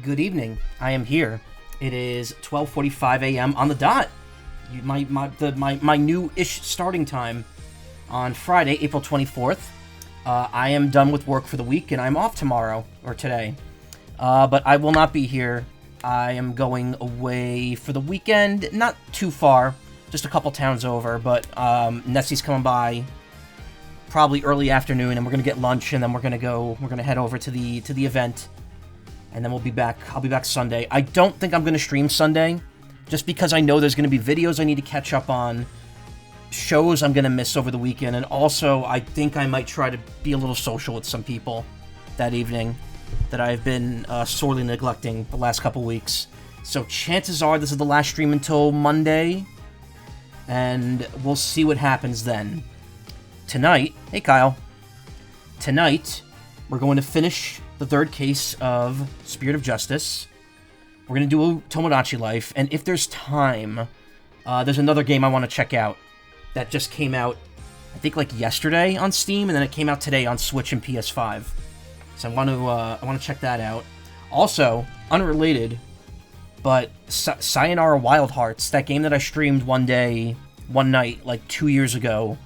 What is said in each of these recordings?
Good evening. I am here. It is 12:45 a.m. on the dot. My new-ish starting time on Friday, April 24th. I am done with work for the week, and I'm off tomorrow, or today. But I will not be here. I am going away for the weekend, not too far, just a couple towns over, but Nessie's coming by probably early afternoon, and we're going to get lunch, and then we're going to head over to the event, and then we'll be back. I'll be back Sunday. I don't think I'm going to stream Sunday, just because I know there's going to be videos I need to catch up on, shows I'm going to miss over the weekend, and also I think I might try to be a little social with some people that evening that I've been sorely neglecting the last couple weeks. So chances are this is the last stream until Monday, and we'll see what happens then. Tonight, hey Kyle, tonight we're going to finish the third case of Spirit of Justice. We're going to do a Tomodachi Life, and if there's time, there's another game I want to check out that just came out, I think like yesterday on Steam, and then it came out today on Switch and PS5. So I want to check that out. Also, unrelated, but Sayonara Wild Hearts, that game that I streamed one night, like 2 years ago,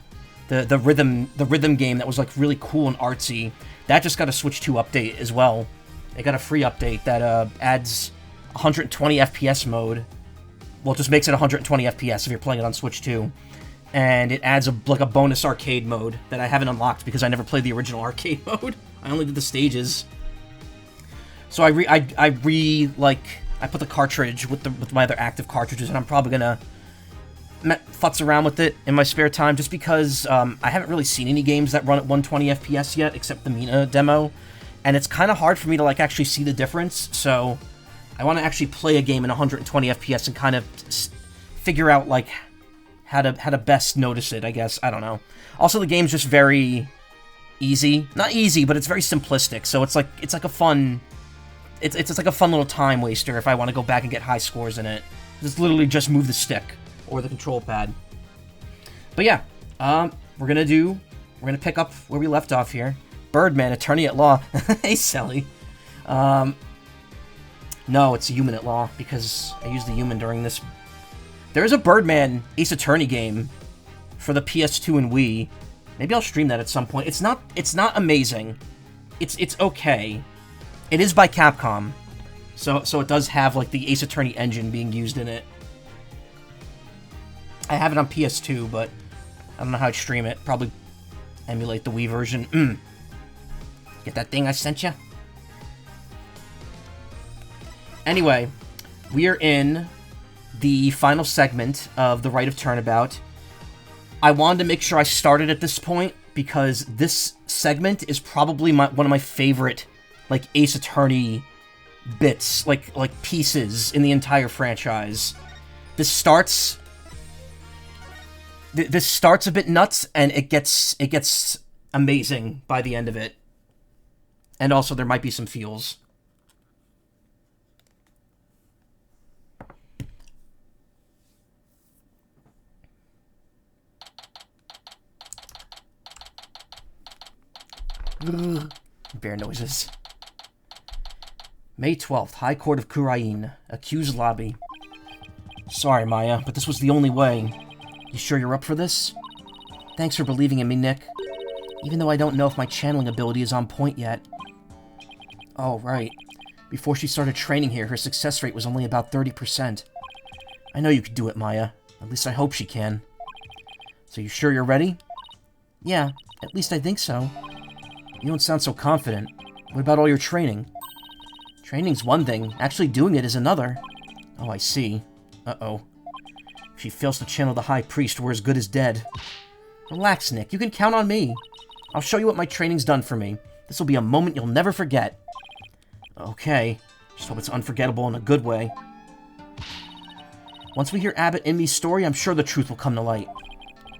the rhythm game that was like really cool and artsy, that just got a Switch 2 update as well. They got a free update that adds 120 FPS mode. Well, it just makes it 120 FPS if you're playing it on Switch 2. And it adds a bonus arcade mode that I haven't unlocked because I never played the original arcade mode. I only did the stages. So I put the cartridge with my other active cartridges, and I'm probably gonna futz around with it in my spare time, just because I haven't really seen any games that run at 120 FPS yet, except the Mina demo, and it's kind of hard for me to like actually see the difference. So I want to actually play a game in 120 FPS and kind of figure out like how to best notice it, I guess. I don't know. Also, the game's just very easy. Not easy, but it's very simplistic. So it's like a fun little time waster if I want to go back and get high scores in it. Just literally just move the stick or the control pad. But yeah, we're gonna pick up where we left off here. Birdman, attorney at law. Hey, Sally. No, it's a human at law because I used the human during this. There's a Birdman Ace Attorney game for the PS2 and Wii. Maybe I'll stream that at some point. It's not amazing. It's okay. It is by Capcom. So it does have like the Ace Attorney engine being used in it. I have it on PS2, but I don't know how to stream it. Probably emulate the Wii version. Get that thing I sent you? Anyway, we are in the final segment of the Wright of Turnabout. I wanted to make sure I started at this point because this segment is probably one of my favorite like Ace Attorney bits, like pieces in the entire franchise. This starts a bit nuts, and it gets amazing by the end of it. And also there might be some feels. Bear noises. May 12th, High Court of Kurain. Accused lobby. Sorry, Maya, but this was the only way. You sure you're up for this? Thanks for believing in me, Nick. Even though I don't know if my channeling ability is on point yet. Oh, right. Before she started training here, her success rate was only about 30%. I know you could do it, Maya. At least I hope she can. So you sure you're ready? Yeah, at least I think so. You don't sound so confident. What about all your training? Training's one thing, actually doing it is another. Oh, I see. Uh-oh. If she fails to channel the High Priest, we're as good as dead. Relax, Nick. You can count on me. I'll show you what my training's done for me. This will be a moment you'll never forget. Okay. Just hope it's unforgettable in a good way. Once we hear Abbott Inmy's story, I'm sure the truth will come to light.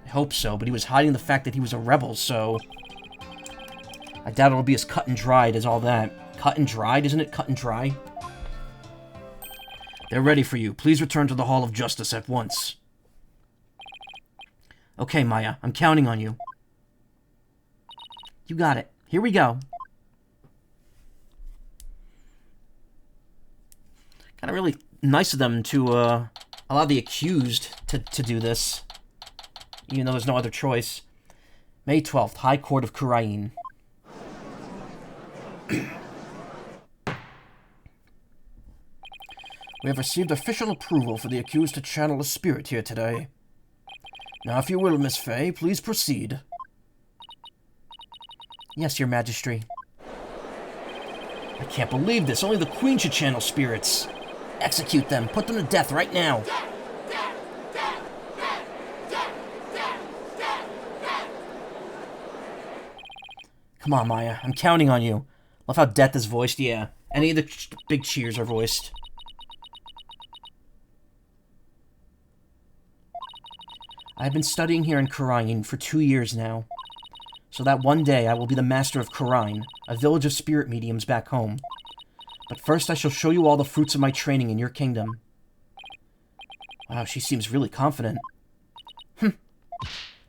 I hope so, but he was hiding the fact that he was a rebel, so I doubt it'll be as cut and dried as all that. Cut and dried? Isn't it cut and dry? They're ready for you. Please return to the Hall of Justice at once. Okay, Maya. I'm counting on you. You got it. Here we go. Kind of really nice of them to allow the accused to do this, even though there's no other choice. May 12th, High Court of Kurain. We have received official approval for the accused to channel a spirit here today. Now, if you will, Miss Fey, please proceed. Yes, Your Majesty. I can't believe this. Only the Queen should channel spirits. Execute them. Put them to death right now. Come on, Maya. I'm counting on you. Love how death is voiced. Yeah. Any of the big cheers are voiced. I've been studying here in Kurain for 2 years now. So that one day I will be the master of Kurain, a village of spirit mediums back home. But first I shall show you all the fruits of my training in your kingdom. Wow, she seems really confident.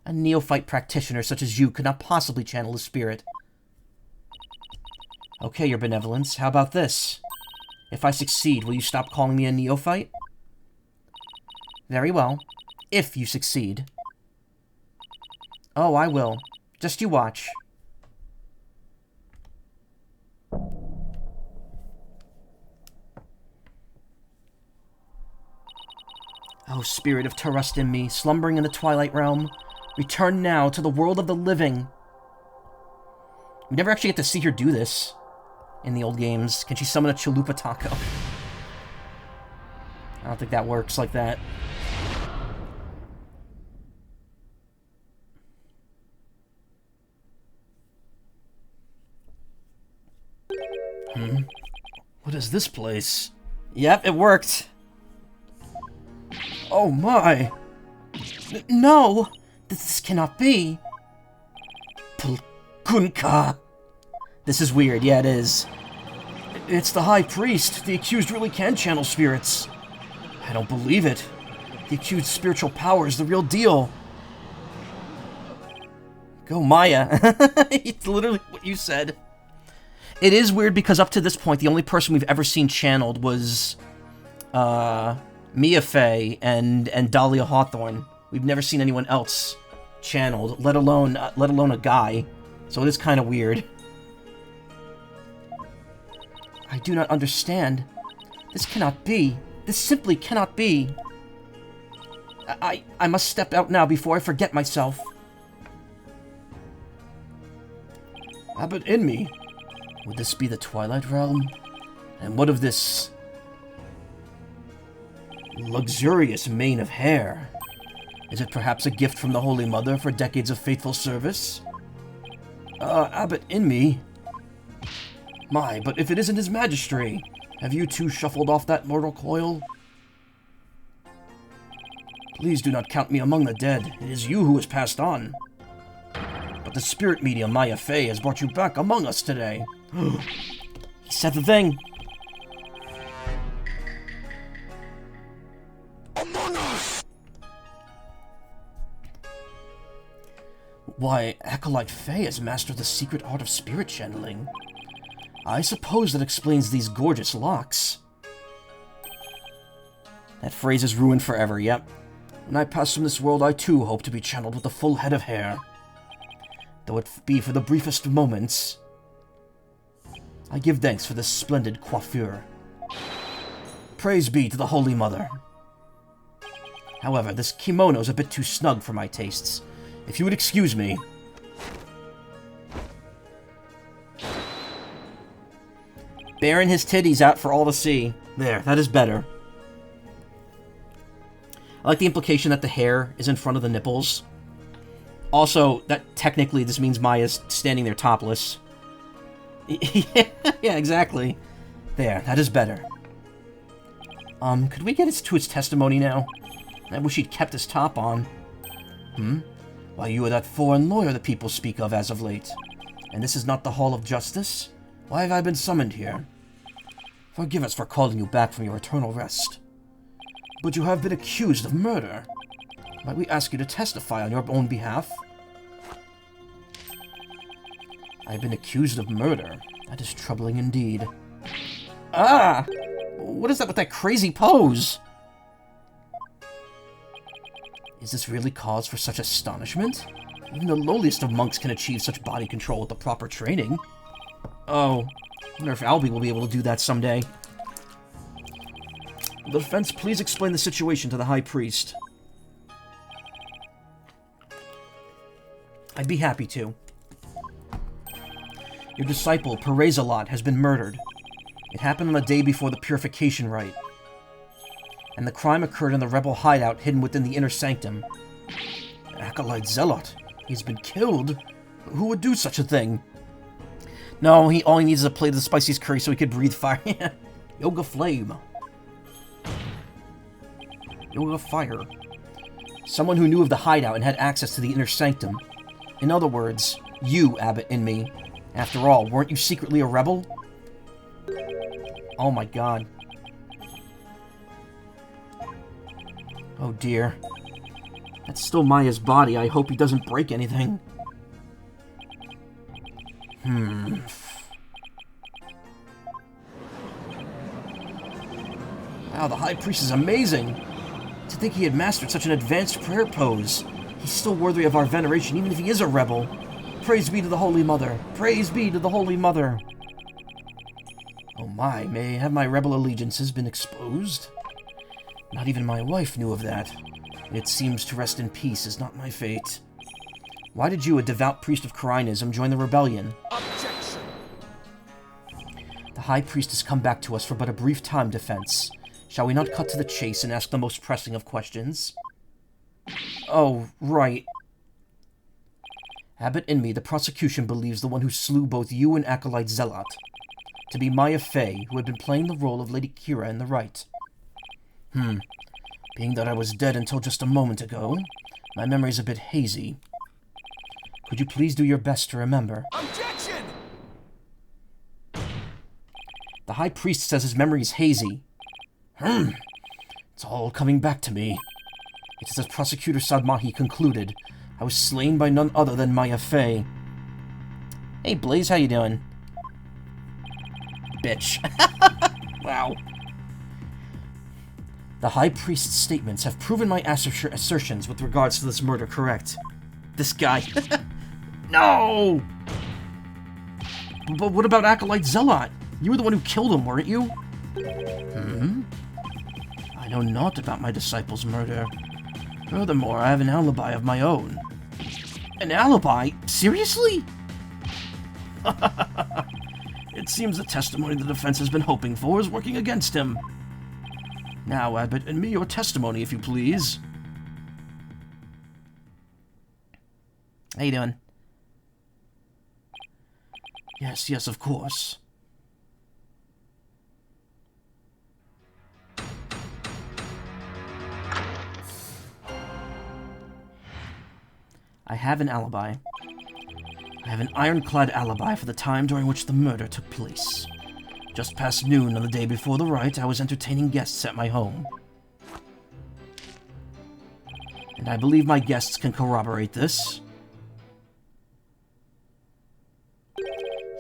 A neophyte practitioner such as you could not possibly channel a spirit. Okay, Your Benevolence, how about this? If I succeed, will you stop calling me a neophyte? Very well. If you succeed. Oh, I will. Just you watch. Oh, spirit of Terrust in me, slumbering in the Twilight Realm, return now to the world of the living. We never actually get to see her do this in the old games. Can she summon a Chalupa Taco? I don't think that works like that. What is this place? Yep, it worked. Oh my! No! This cannot be! Pulkunka! This is weird, yeah it is. It's the High Priest. The accused really can channel spirits. I don't believe it. The accused's spiritual power is the real deal. Go Maya. It's literally what you said. It is weird because up to this point, the only person we've ever seen channeled was Mia Fey and Dahlia Hawthorne. We've never seen anyone else channeled, let alone a guy. So it is kind of weird. I do not understand. This cannot be. This simply cannot be. I must step out now before I forget myself. Abbot in me. Would this be the Twilight Realm? And what of this luxurious mane of hair? Is it perhaps a gift from the Holy Mother for decades of faithful service? Abbot in me. My, but if it isn't His Majesty, have you two shuffled off that mortal coil? Please do not count me among the dead. It is you who has passed on. But the spirit medium Maya Fey has brought you back among us today. He said the thing. Among us! Why, Acolyte Fey has mastered the secret art of spirit channeling. I suppose that explains these gorgeous locks. That phrase is ruined forever, yep. When I pass from this world, I too hope to be channeled with a full head of hair. Though it be for the briefest moments. I give thanks for this splendid coiffure. Praise be to the Holy Mother. However, this kimono's a bit too snug for my tastes. If you would excuse me. Bearing his titties out for all to see. There, that is better. I like the implication that the hair is in front of the nipples. Also, that technically this means Maya's standing there topless. Yeah, exactly. There, that is better. Could we get to its testimony now? I wish he'd kept his top on. Why, you are that foreign lawyer the people speak of as of late. And this is not the Hall of Justice? Why have I been summoned here? Forgive us for calling you back from your eternal rest. But you have been accused of murder. Might we ask you to testify on your own behalf? I have been accused of murder. That is troubling indeed. Ah! What is that with that crazy pose? Is this really cause for such astonishment? Even the lowliest of monks can achieve such body control with the proper training. Oh, I wonder if Albie will be able to do that someday. The defense, please explain the situation to the High Priest. I'd be happy to. Your disciple, Perezalot, has been murdered. It happened on the day before the purification rite. And the crime occurred in the rebel hideout hidden within the inner sanctum. An acolyte zealot. He's been killed? Who would do such a thing? No, all he needs is a plate of the spiciest curry so he could breathe fire. Yoga Flame. Yoga Fire. Someone who knew of the hideout and had access to the inner sanctum. In other words, you, Abbot, and me. After all, weren't you secretly a rebel? Oh my god. Oh dear. That's still Maya's body. I hope he doesn't break anything. Wow, the High Priest is amazing. To think he had mastered such an advanced prayer pose. He's still worthy of our veneration, even if he is a rebel. Praise be to the Holy Mother. Praise be to the Holy Mother. Oh my, have my rebel allegiances been exposed? Not even my wife knew of that. It seems to rest in peace is not my fate. Why did you, a devout priest of Kharinism, join the rebellion? Objection! The High Priest has come back to us for but a brief time, Defense. Shall we not cut to the chase and ask the most pressing of questions? Oh, right. Abbot and me, the prosecution believes the one who slew both you and Acolyte Zealot to be Maya Fey, who had been playing the role of Lady Kira in the Wright. Being that I was dead until just a moment ago, my memory's a bit hazy. Could you please do your best to remember? Objection! The High Priest says his memory's hazy. It's all coming back to me. It is as Prosecutor Sadmahi concluded. I was slain by none other than Maya Fey. Hey, Blaze, how you doing? Bitch. Wow. The High Priest's statements have proven my assertions with regards to this murder correct. This guy. No! But what about Acolyte Zealot? You were the one who killed him, weren't you? I know naught about my disciple's murder. Furthermore, I have an alibi of my own. An alibi? Seriously? It seems the testimony the defense has been hoping for is working against him. Now, Abbot, and me your testimony, if you please. How you doing? Yes, of course. I have an alibi. I have an ironclad alibi for the time during which the murder took place. Just past noon on the day before the rite, I was entertaining guests at my home. And I believe my guests can corroborate this.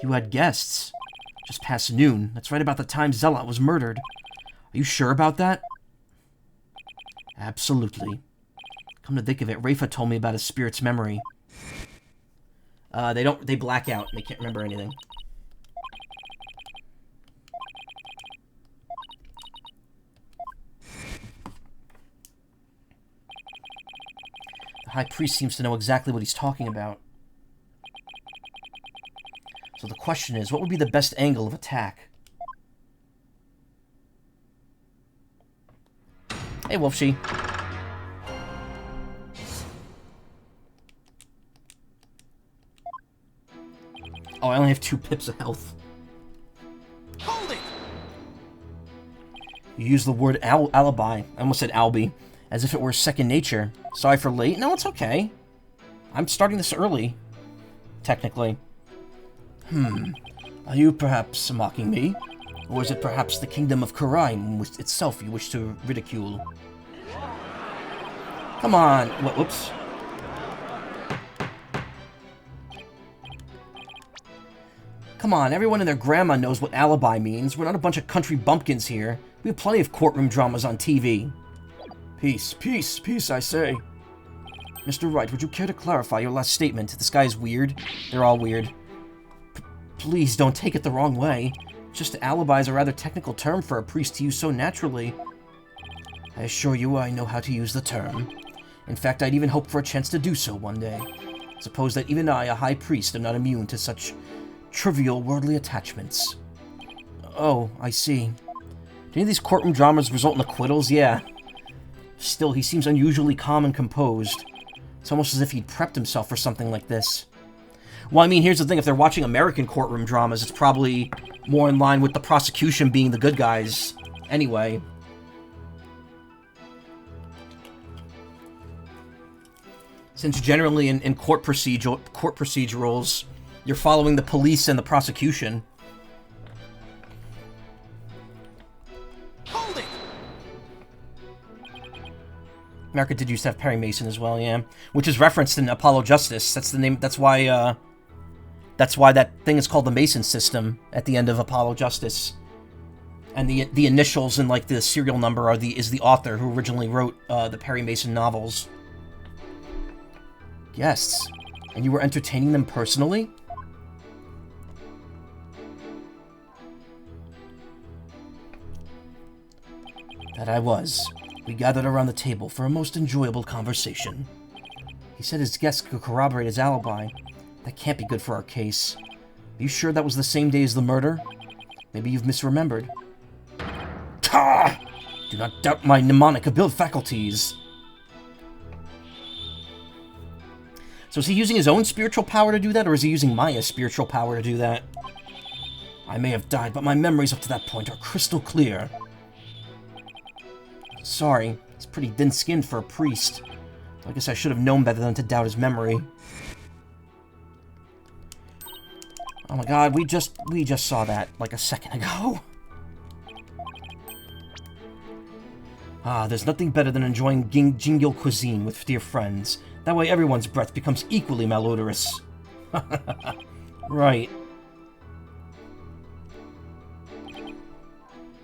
You had guests. Just past noon. That's right about the time Zealot was murdered. Are you sure about that? Absolutely. Come to think of it, Rafa told me about his spirit's memory. They black out and they can't remember anything. The High Priest seems to know exactly what he's talking about. So the question is, what would be the best angle of attack? Hey, Wolfshe. Oh, I only have 2 pips of health. Hold it! You use the word alibi. I almost said Albie. As if it were second nature. Sorry for late. No, it's okay. I'm starting this early. Technically. Are you perhaps mocking me? Or is it perhaps the kingdom of Kharaim itself you wish to ridicule? Come on. Whoops. Come on, everyone and their grandma knows what alibi means. We're not a bunch of country bumpkins here. We have plenty of courtroom dramas on TV. Peace, peace, peace, I say. Mr. Wright, would you care to clarify your last statement? This guy is weird. They're all weird. Please don't take it the wrong way. Just alibi is a rather technical term for a priest to use so naturally. I assure you I know how to use the term. In fact, I'd even hope for a chance to do so one day. Suppose that even I, a high priest, am not immune to such trivial worldly attachments. Oh, I see. Do any of these courtroom dramas result in acquittals? Yeah. Still, he seems unusually calm and composed. It's almost as if he'd prepped himself for something like this. Well, I mean, here's the thing. If they're watching American courtroom dramas, it's probably more in line with the prosecution being the good guys anyway. Since generally in court procedurals, you're following the police and the prosecution. Hold it! America did used to have Perry Mason as well, yeah. Which is referenced in Apollo Justice. That's the name. That's why that thing is called the Mason system at the end of Apollo Justice. And the initials and like the serial number is the author who originally wrote the Perry Mason novels. Guests, and you were entertaining them personally? That I was. We gathered around the table for a most enjoyable conversation. He said his guests could corroborate his alibi. That can't be good for our case. Are you sure that was the same day as the murder? Maybe you've misremembered. Ta! Do not doubt my mnemonic-ability faculties. So is he using his own spiritual power to do that, or is he using Maya's spiritual power to do that? I may have died, but my memories up to that point are crystal clear. Sorry, he's pretty thin-skinned for a priest. I guess I should have known better than to doubt his memory. Oh my god, we just saw that like a second ago. Ah, there's nothing better than enjoying Jingil cuisine with dear friends. That way everyone's breath becomes equally malodorous. Right.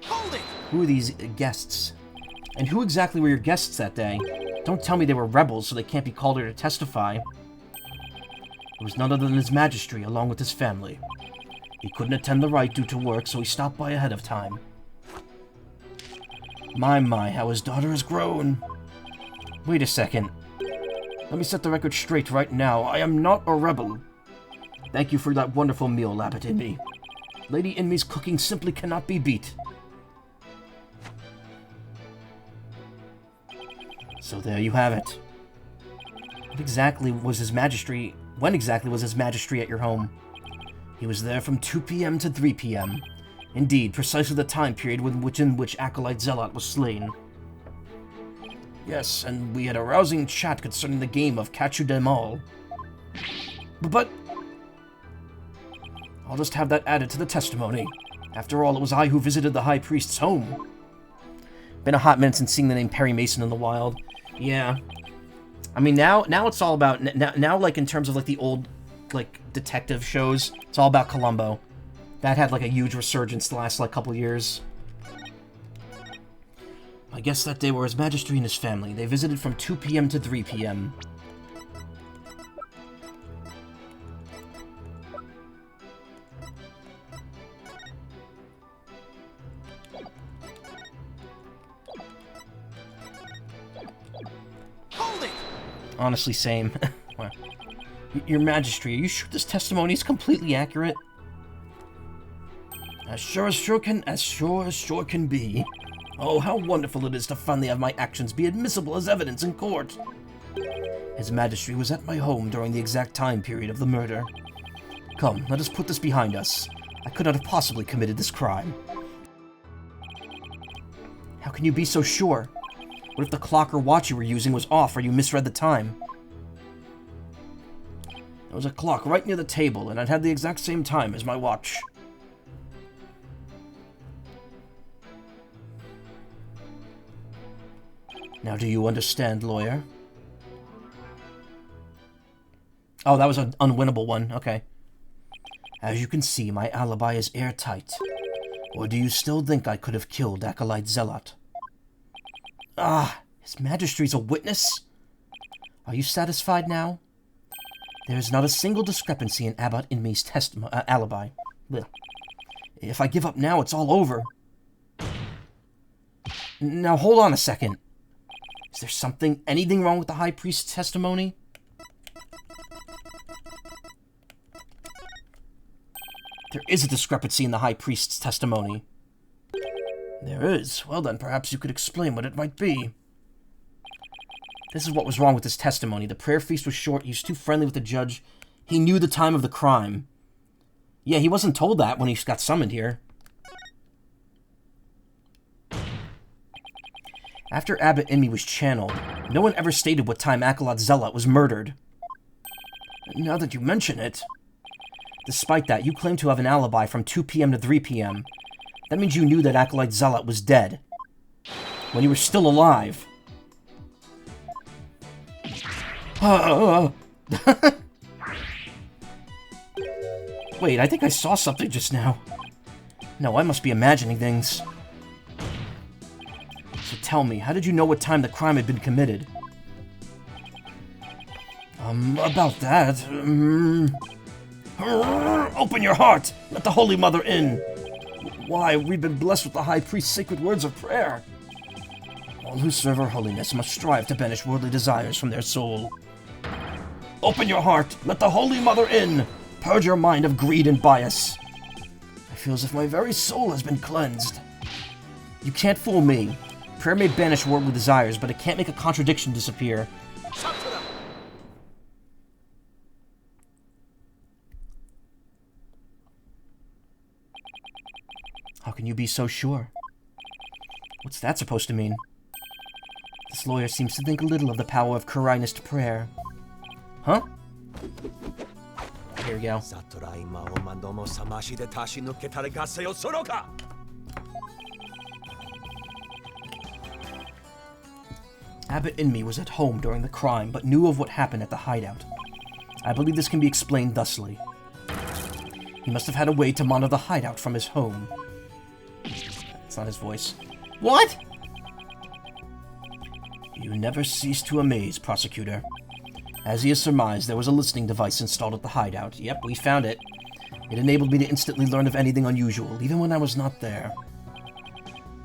Hold it! Who are these guests? And who exactly were your guests that day? Don't tell me they were rebels, so they can't be called here to testify. It was none other than his majesty, along with his family. He couldn't attend the rite due to work, so he stopped by ahead of time. My, how his daughter has grown. Wait a second. Let me set the record straight right now. I am not a rebel. Thank you for that wonderful meal, Labbit Inmee. Lady Inmee's cooking simply cannot be beat. So there you have it. When exactly was his majesty at your home? He was there from 2 p.m. to 3 p.m. Indeed, precisely the time period in which Acolyte Zealot was slain. Yes, and we had a rousing chat concerning the game of Catch You Dem All. But I'll just have that added to the testimony. After all, it was I who visited the High Priest's home. Been a hot minute since seeing the name Perry Mason in the wild. Yeah. I mean, now it's all about... Now, like, in terms of, like, the old, like, detective shows, it's all about Columbo. That had, like, a huge resurgence the last, like, couple years. I guess that day were His Majesty and his family. They visited from 2 p.m. to 3 p.m. Hold it! Honestly, same. Well, Your Majesty, are you sure this testimony is completely accurate? As sure can be. Oh, how wonderful it is to finally have my actions be admissible as evidence in court. His Majesty was at my home during the exact time period of the murder. Come, let us put this behind us. I could not have possibly committed this crime. How can you be so sure? What if the clock or watch you were using was off or you misread the time? There was a clock right near the table, and it had the exact same time as my watch. Now do you understand, lawyer? Oh, that was an unwinnable one. Okay. As you can see, my alibi is airtight. Or do you still think I could have killed Acolyte Zealot? Ah, His Majesty's a witness? Are you satisfied now? There is not a single discrepancy in Abbot Inme's alibi. Blech. If I give up now, it's all over. Now, hold on a second. Is there anything wrong with the High Priest's testimony? There is a discrepancy in the High Priest's testimony. There is? Well then, perhaps you could explain what it might be. This is what was wrong with his testimony. The prayer feast was short, he was too friendly with the judge. He knew the time of the crime. Yeah, he wasn't told that when he got summoned here. After Abbot Inme was channeled, no one ever stated what time Acolyte Zealot was murdered. Now that you mention it... Despite that, you claim to have an alibi from 2 p.m. to 3 p.m. That means you knew that Acolyte Zealot was dead. When you were still alive. Wait, I think I saw something just now. No, I must be imagining things. So tell me, how did you know what time the crime had been committed? About that, Open your heart! Let the Holy Mother in! Why, we've been blessed with the High Priest's sacred words of prayer. All who serve her holiness must strive to banish worldly desires from their soul. Open your heart! Let the Holy Mother in! Purge your mind of greed and bias. I feel as if my very soul has been cleansed. You can't fool me. Prayer may banish worldly desires, but it can't make a contradiction disappear. How can you be so sure? What's that supposed to mean? This lawyer seems to think little of the power of Karainist prayer. Huh? Here we go. Abbot Inme was at home during the crime, but knew of what happened at the hideout. I believe this can be explained thusly. He must have had a way to monitor the hideout from his home. That's not his voice. What? You never cease to amaze, Prosecutor. As he has surmised, there was a listening device installed at the hideout. Yep, we found it. It enabled me to instantly learn of anything unusual, even when I was not there.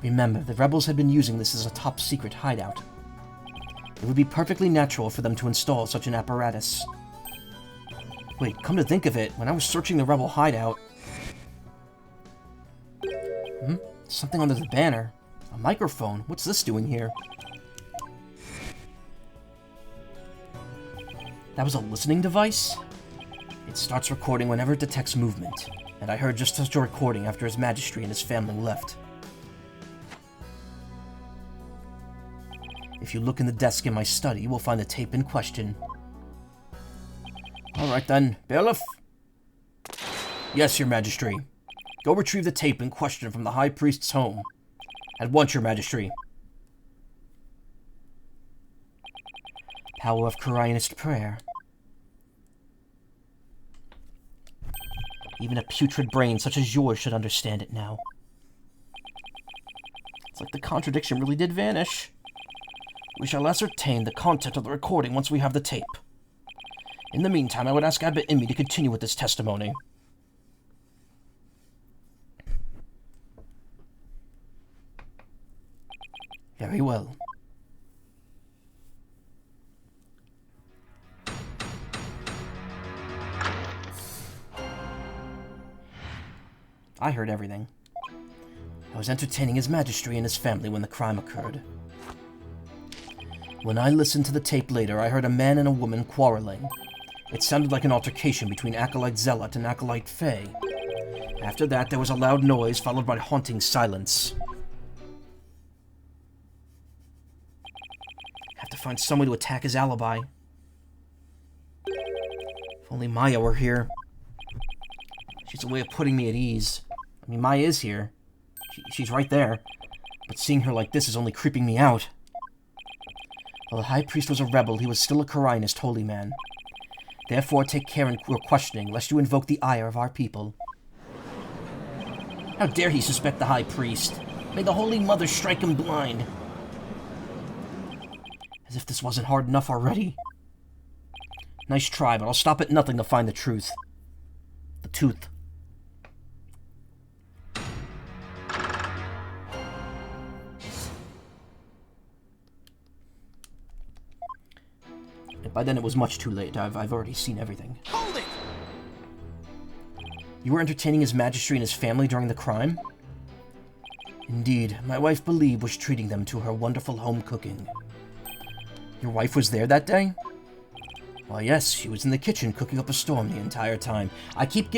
Remember, the rebels had been using this as a top-secret hideout. It would be perfectly natural for them to install such an apparatus. Wait, come to think of it, when I was searching the rebel hideout... Something under the banner. A microphone. What's this doing here? That was a listening device? It starts recording whenever it detects movement, and I heard just such a recording after His Majesty and his family left. If you look in the desk in my study, you will find the tape in question. Alright then, bailiff? Yes, Your Majesty. Go retrieve the tape in question from the High Priest's home. At once, Your Majesty. Power of Karainist prayer. Even a putrid brain such as yours should understand it now. It's like the contradiction really did vanish. We shall ascertain the content of the recording once we have the tape. In the meantime, I would ask Abbot Inme to continue with his testimony. Very well. I heard everything. I was entertaining His Majesty and his family when the crime occurred. When I listened to the tape later, I heard a man and a woman quarreling. It sounded like an altercation between Acolyte Zealot and Acolyte Faye. After that, there was a loud noise, followed by haunting silence. Have to find some way to attack his alibi. If only Maya were here. She's a way of putting me at ease. I mean, Maya is here. She's right there. But seeing her like this is only creeping me out. While the High Priest was a rebel, he was still a Karainist holy man. Therefore, take care in your questioning, lest you invoke the ire of our people. How dare he suspect the High Priest? May the Holy Mother strike him blind. As if this wasn't hard enough already. Nice try, but I'll stop at nothing to find the truth. The tooth. And by then it was much too late. I've already seen everything. Hold it! You were entertaining His Majesty and his family during the crime? Indeed, my wife Believe was treating them to her wonderful home cooking. Your wife was there that day? Well, yes, she was in the kitchen cooking up a storm the entire time. I keep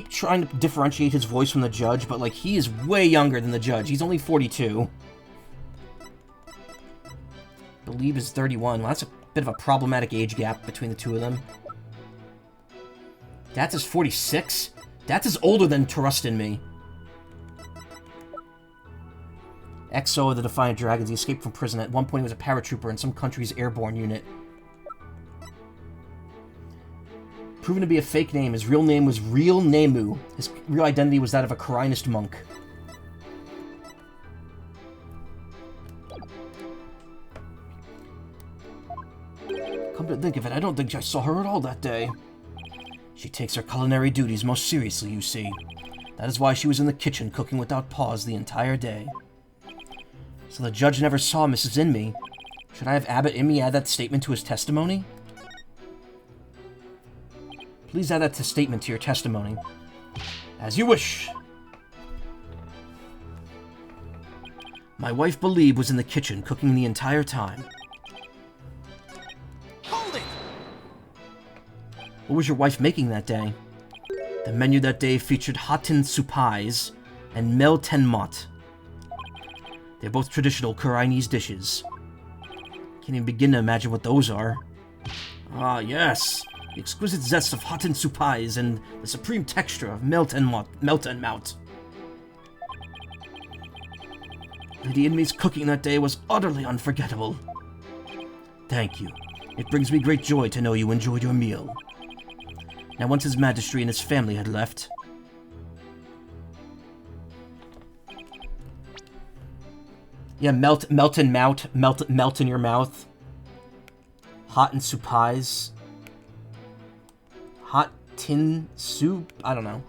trying to differentiate his voice from the judge, but, like, he is way younger than the judge. He's only 42. Believe is 31. Well, that's a bit of a problematic age gap between the two of them. Dats is 46? Dats is older than Trust in Me. XO of the Defiant Dragons. He escaped from prison. At one point he was a paratrooper in some country's airborne unit. Proven to be a fake name. His real name was Real Nemu. His real identity was that of a Korinist monk. Come to think of it, I don't think I saw her at all that day. She takes her culinary duties most seriously, you see. That is why she was in the kitchen cooking without pause the entire day. So the judge never saw Mrs. Inme. Should I have Abbot Inme add that statement to his testimony? Please add that statement to your testimony. As you wish. My wife Believe was in the kitchen cooking the entire time. Hold it! What was your wife making that day? The menu that day featured Hatin Supais and Mel Tenmot. They're both traditional Korinese dishes. Can't even begin to imagine what those are. Ah, yes. The exquisite zest of Hatin Supais and the supreme texture of Melt and Mout. Lady Inme's cooking that day was utterly unforgettable. Thank you. It brings me great joy to know you enjoyed your meal. Now, once His Majesty and his family had left... Yeah, melt in your mouth. Hot and supais. Hot tin soup? I don't know.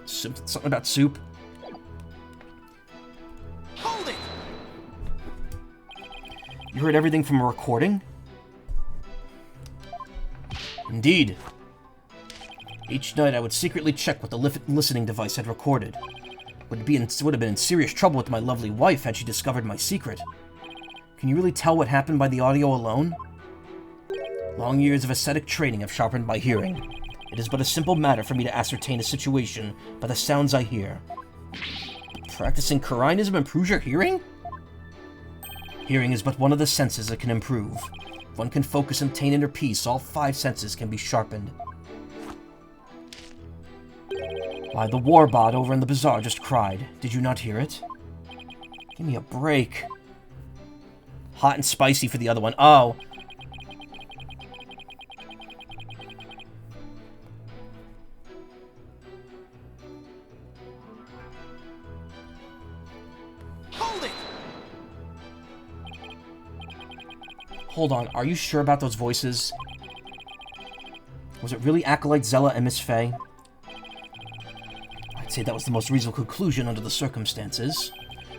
Soup, something about soup. Hold it! You heard everything from a recording? Indeed. Each night I would secretly check what the listening device had recorded. Would have been in serious trouble with my lovely wife had she discovered my secret. Can you really tell what happened by the audio alone? Long years of ascetic training have sharpened my hearing. It is but a simple matter for me to ascertain a situation by the sounds I hear. Practicing Korinism improves your hearing? Hearing is but one of the senses that can improve. If one can focus and attain inner peace, all 5 senses can be sharpened. Why, the warbot over in the bazaar just cried. Did you not hear it? Give me a break. Hot and spicy for the other one. Oh. Hold it! Hold on, are you sure about those voices? Was it really Acolyte Zella and Miss Faye? I'd say that was the most reasonable conclusion under the circumstances.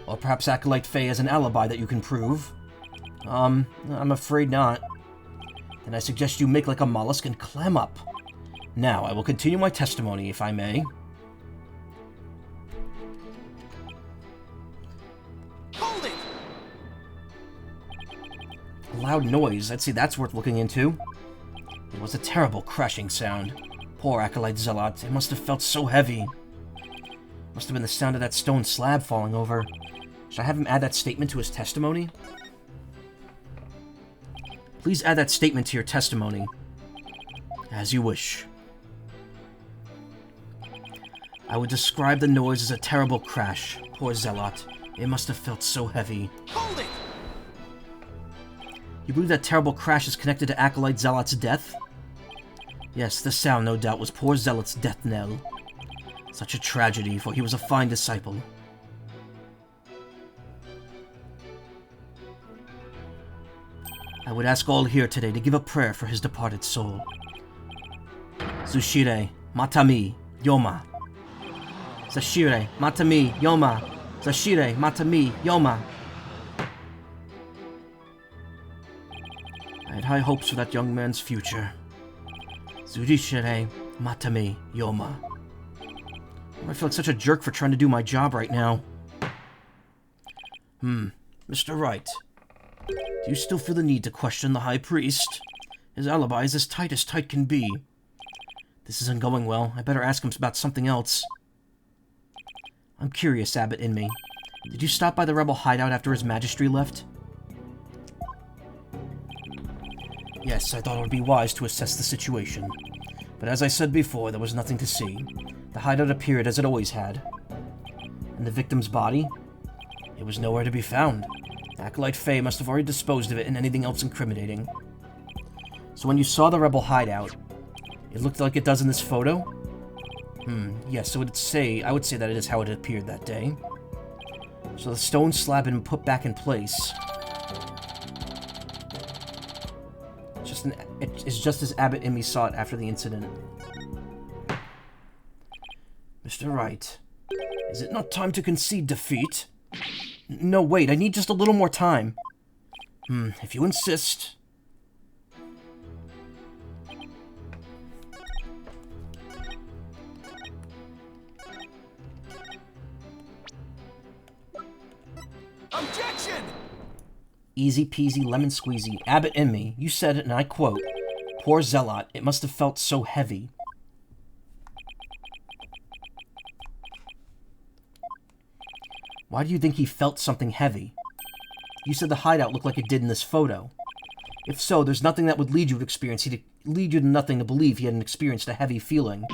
Or perhaps Acolyte Faye has an alibi that you can prove. I'm afraid not. Then I suggest you make like a mollusk and clam up. Now, I will continue my testimony, if I may. Hold it! A loud noise, I'd say that's worth looking into. It was a terrible crashing sound. Poor Acolyte Zealot, it must have felt so heavy. Must have been the sound of that stone slab falling over. Should I have him add that statement to his testimony? Please add that statement to your testimony. As you wish. I would describe the noise as a terrible crash. Poor Zealot. It must have felt so heavy. Hold it! You believe that terrible crash is connected to Acolyte Zealot's death? Yes, this sound no doubt was poor Zealot's death knell. Such a tragedy, for he was a fine disciple. I would ask all here today to give a prayer for his departed soul. Zushire, Matami, Yoma. Zashire, Matami, Yoma. Zashire, Matami, Yoma. I had high hopes for that young man's future. Zurishire, Matami, Yoma. I feel like such a jerk for trying to do my job right now. Mr. Wright. Do you still feel the need to question the High Priest? His alibi is as tight can be. This isn't going well. I better ask him about something else. I'm curious, Abbot in me. Did you stop by the rebel hideout after His Majesty left? Yes, I thought it would be wise to assess the situation. But as I said before, there was nothing to see. The hideout appeared as it always had. And the victim's body? It was nowhere to be found. Acolyte Faye must have already disposed of it and anything else incriminating. So when you saw the rebel hideout, it looked like it does in this photo? Yes, so I would say that it is how it appeared that day. So the stone slab had been put back in place. It's just as Abbot and me saw it after the incident. Mr. Wright, is it not time to concede defeat? No, wait, I need just a little more time. If you insist. Objection! Easy peasy lemon squeezy. Abbot and me, you said it and I quote, "Poor Zealot, it must have felt so heavy." Why do you think he felt something heavy? You said the hideout looked like it did in this photo. If so, there's nothing that would lead you to nothing to believe he hadn't experienced a heavy feeling.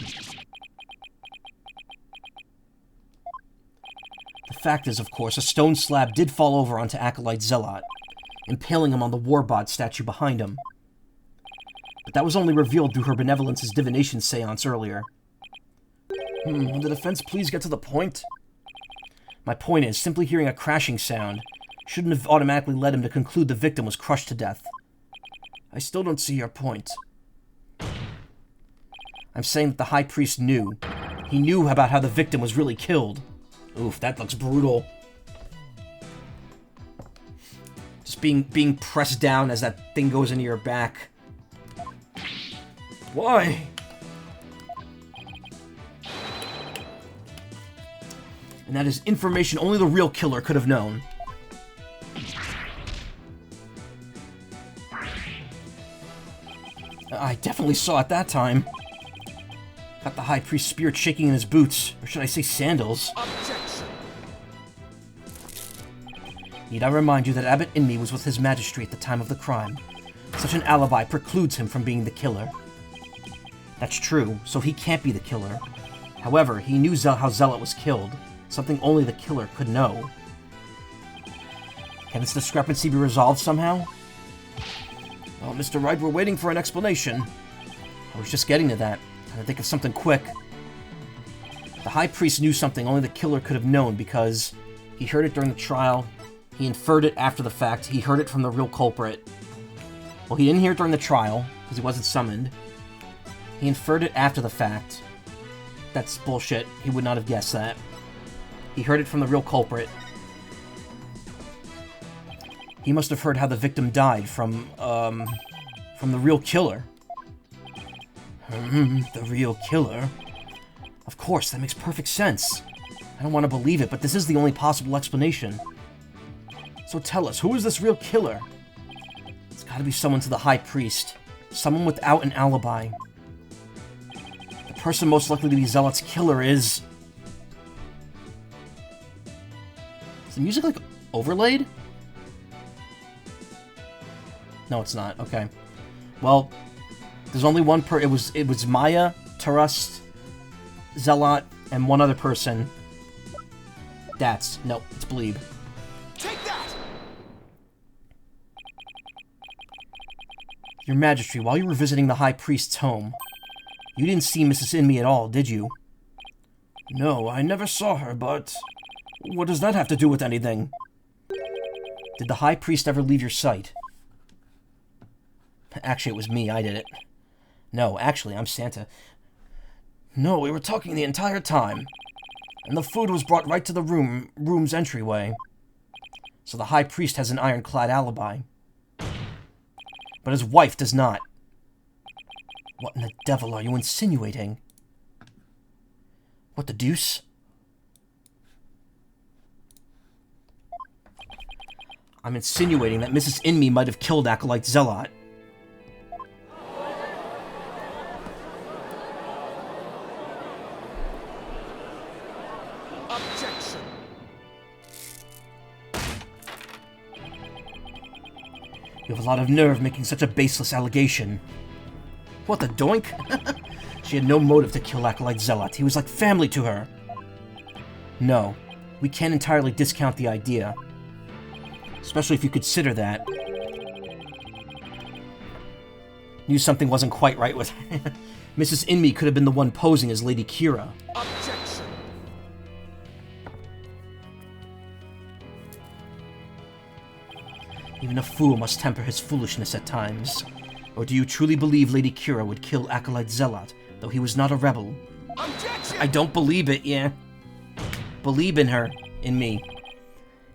The fact is, of course, a stone slab did fall over onto Acolyte Zealot, impaling him on the Warbod statue behind him. But that was only revealed through her Benevolence's divination seance earlier. Will the defense please get to the point? My point is, simply hearing a crashing sound shouldn't have automatically led him to conclude the victim was crushed to death. I still don't see your point. I'm saying that the High Priest knew. He knew about how the victim was really killed. Oof, that looks brutal. Just being pressed down as that thing goes into your back. Why? And that is information only the real killer could have known. I definitely saw it that time. Got the High Priest's spirit shaking in his boots, or should I say sandals. Objection! Need I remind you that Abbot Inme was with His Majesty at the time of the crime. Such an alibi precludes him from being the killer. That's true, so he can't be the killer. However, he knew how Zealot was killed. Something only the killer could know. Can this discrepancy be resolved somehow? Well, Mr. Wright, we're waiting for an explanation. I was just getting to that. Trying to think of something quick. The High Priest knew something only the killer could have known because he heard it during the trial, he inferred it after the fact, he heard it from the real culprit. Well, he didn't hear it during the trial, because he wasn't summoned. He inferred it after the fact. That's bullshit. He would not have guessed that. He heard it from the real culprit. He must have heard how the victim died from the real killer. The real killer? Of course, that makes perfect sense. I don't want to believe it, but this is the only possible explanation. So tell us, who is this real killer? It's gotta be someone to the High Priest. Someone without an alibi. The person most likely to be Zealot's killer is... Is the music, like, overlaid? No, it's not. Okay. Well, there's only one it was Maya, Tarust, Zealot, and one other person. No, it's Bleeb. Take that! Your Majesty, while you were visiting the High Priest's home, You didn't see Mrs. Inmee at all, did you? No, I never saw her, but... What does that have to do with anything? Did the High Priest ever leave your sight? Actually, it was me. I did it. No, actually, I'm Santa. No, we were talking the entire time. And the food was brought right to the room's entryway. So the High Priest has an ironclad alibi. But his wife does not. What in the devil are you insinuating? What the deuce? I'm insinuating that Mrs. Inmee might have killed Acolyte Zealot. Objection. You have a lot of nerve making such a baseless allegation. What the doink? She had no motive to kill Acolyte Zealot. He was like family to her. No, we can't entirely discount the idea. Especially if you consider that. Knew something wasn't quite right with her. Mrs. Inmee could have been the one posing as Lady Kira. Objection. Even a fool must temper his foolishness at times. Or do you truly believe Lady Kira would kill Acolyte Zealot, though he was not a rebel? Objection. I don't believe it, yeah. Believe in her, in me.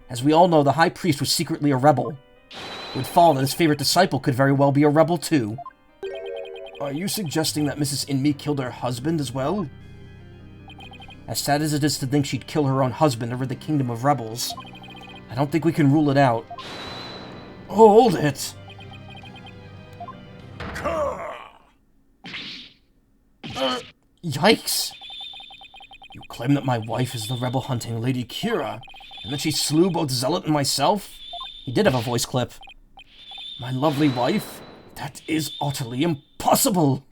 As we all know, the High Priest was secretly a rebel. It would follow that his favorite disciple could very well be a rebel too. Are you suggesting that Mrs. Inmee killed her husband as well? As sad as it is to think she'd kill her own husband over the kingdom of rebels, I don't think we can rule it out. Hold it! Yikes! You claim that my wife is the rebel-hunting Lady Kira, and that she slew both Zealot and myself? He did have a voice clip. My lovely wife? That is utterly impossible!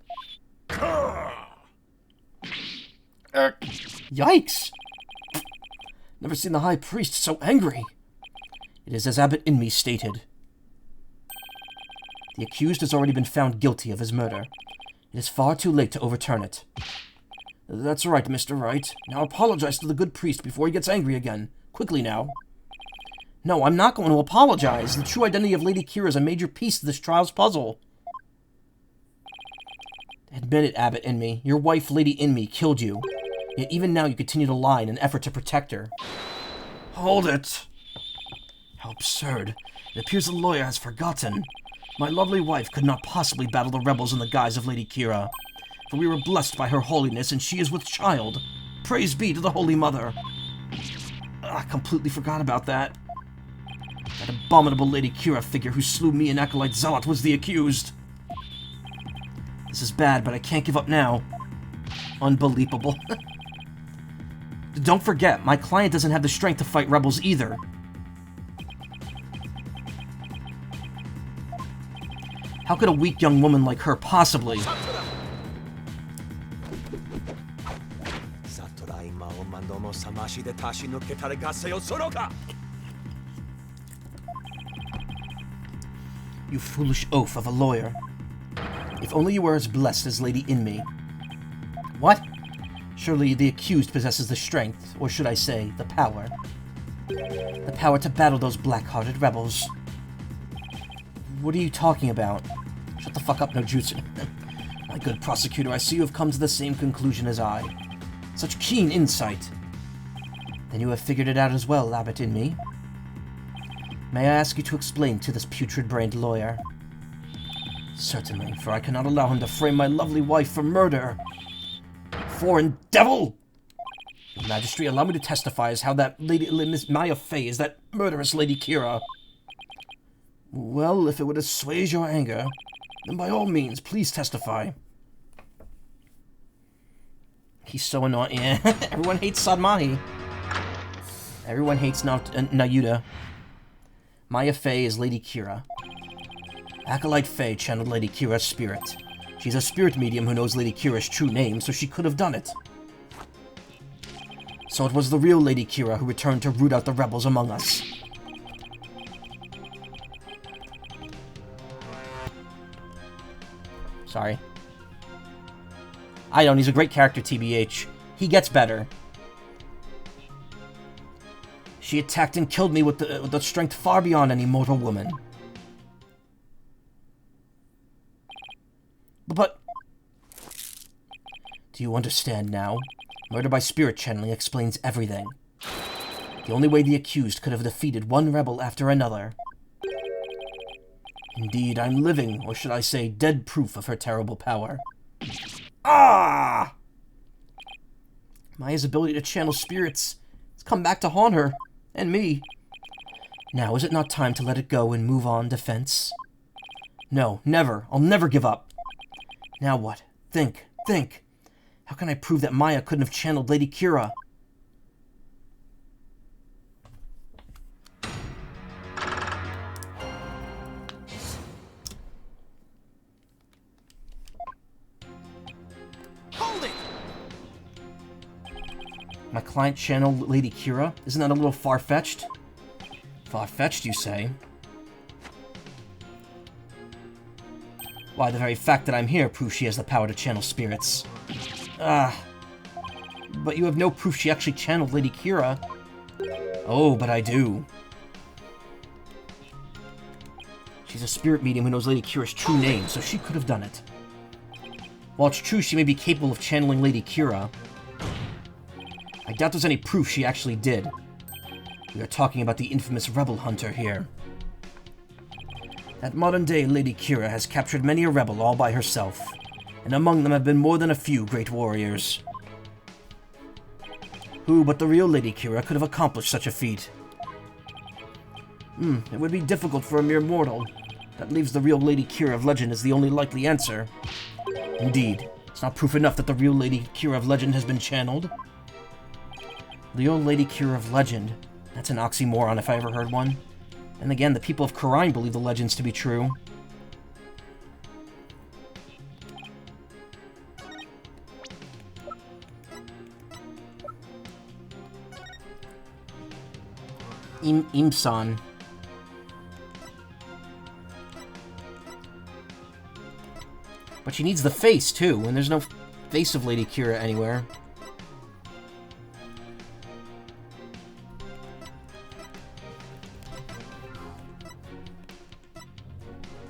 Yikes! Never seen the High Priest so angry. It is as Abbot Inmee stated. The accused has already been found guilty of his murder. It is far too late to overturn it. That's right, Mr. Wright. Now apologize to the good priest before he gets angry again. Quickly now. No, I'm not going to apologize. The true identity of Lady Kira is a major piece of this trial's puzzle. Admit it, Abbot Inmee. Your wife, Lady Inmee, killed you. Yet even now you continue to lie in an effort to protect her. Hold it! How absurd. It appears the lawyer has forgotten. My lovely wife could not possibly battle the rebels in the guise of Lady Kira, for we were blessed by her holiness, and she is with child. Praise be to the Holy Mother. I completely forgot about that. That abominable Lady Kira figure who slew me and Acolyte Zealot was the accused. This is bad, but I can't give up now. Unbelievable. Don't forget, my client doesn't have the strength to fight rebels either. How could a weak young woman like her possibly... You foolish oaf of a lawyer. If only you were as blessed as Lady Inmee. What? Surely the accused possesses the strength, or should I say, the power. The power to battle those black-hearted rebels. What are you talking about? Shut the fuck up, no jutsu. My good prosecutor, I see you have come to the same conclusion as I. Such keen insight. Then you have figured it out as well, Abbot Inmee. May I ask you to explain to this putrid-brained lawyer? Certainly, for I cannot allow him to frame my lovely wife for murder. Foreign devil! Your Majesty, allow me to testify as how that Miss Maya Fey is that murderous Lady Kira. Well, if it would assuage your anger, then by all means, please testify. He's so annoying. Yeah. Everyone hates Sadmahi. Everyone hates Nayuda. Maya Fey is Lady Kira. Acolyte Fey channeled Lady Kira's spirit. She's a spirit medium who knows Lady Kira's true name, so she could have done it. So it was the real Lady Kira who returned to root out the rebels among us. Sorry. I don't. He's a great character, TBH. He gets better. She attacked and killed me with the strength far beyond any mortal woman. But... Do you understand now? Murder by spirit channeling explains everything. The only way the accused could have defeated one rebel after another. Indeed, I'm living, or should I say dead proof of her terrible power. Ah! Maya's ability to channel spirits has come back to haunt her, and me. Now, is it not time to let it go and move on, defense? No, never. I'll never give up. Now what? Think. How can I prove that Maya couldn't have channeled Lady Kira? Hold it! My client channeled Lady Kira? Isn't that a little far-fetched? Far-fetched, you say? Why, the very fact that I'm here proves she has the power to channel spirits. But you have no proof she actually channeled Lady Kira. Oh, but I do. She's a spirit medium who knows Lady Kira's true name, so she could have done it. While it's true she may be capable of channeling Lady Kira, I doubt there's any proof she actually did. We are talking about the infamous rebel hunter here. That modern-day Lady Kira has captured many a rebel all by herself, and among them have been more than a few great warriors. Who but the real Lady Kira could have accomplished such a feat? It would be difficult for a mere mortal. That leaves the real Lady Kira of legend as the only likely answer. Indeed, it's not proof enough that the real Lady Kira of legend has been channeled. Real Lady Kira of legend? That's an oxymoron if I ever heard one. And again, the people of Khura'in believe the legends to be true. Imsan. But she needs the face, too, and there's no face of Lady Kira anywhere.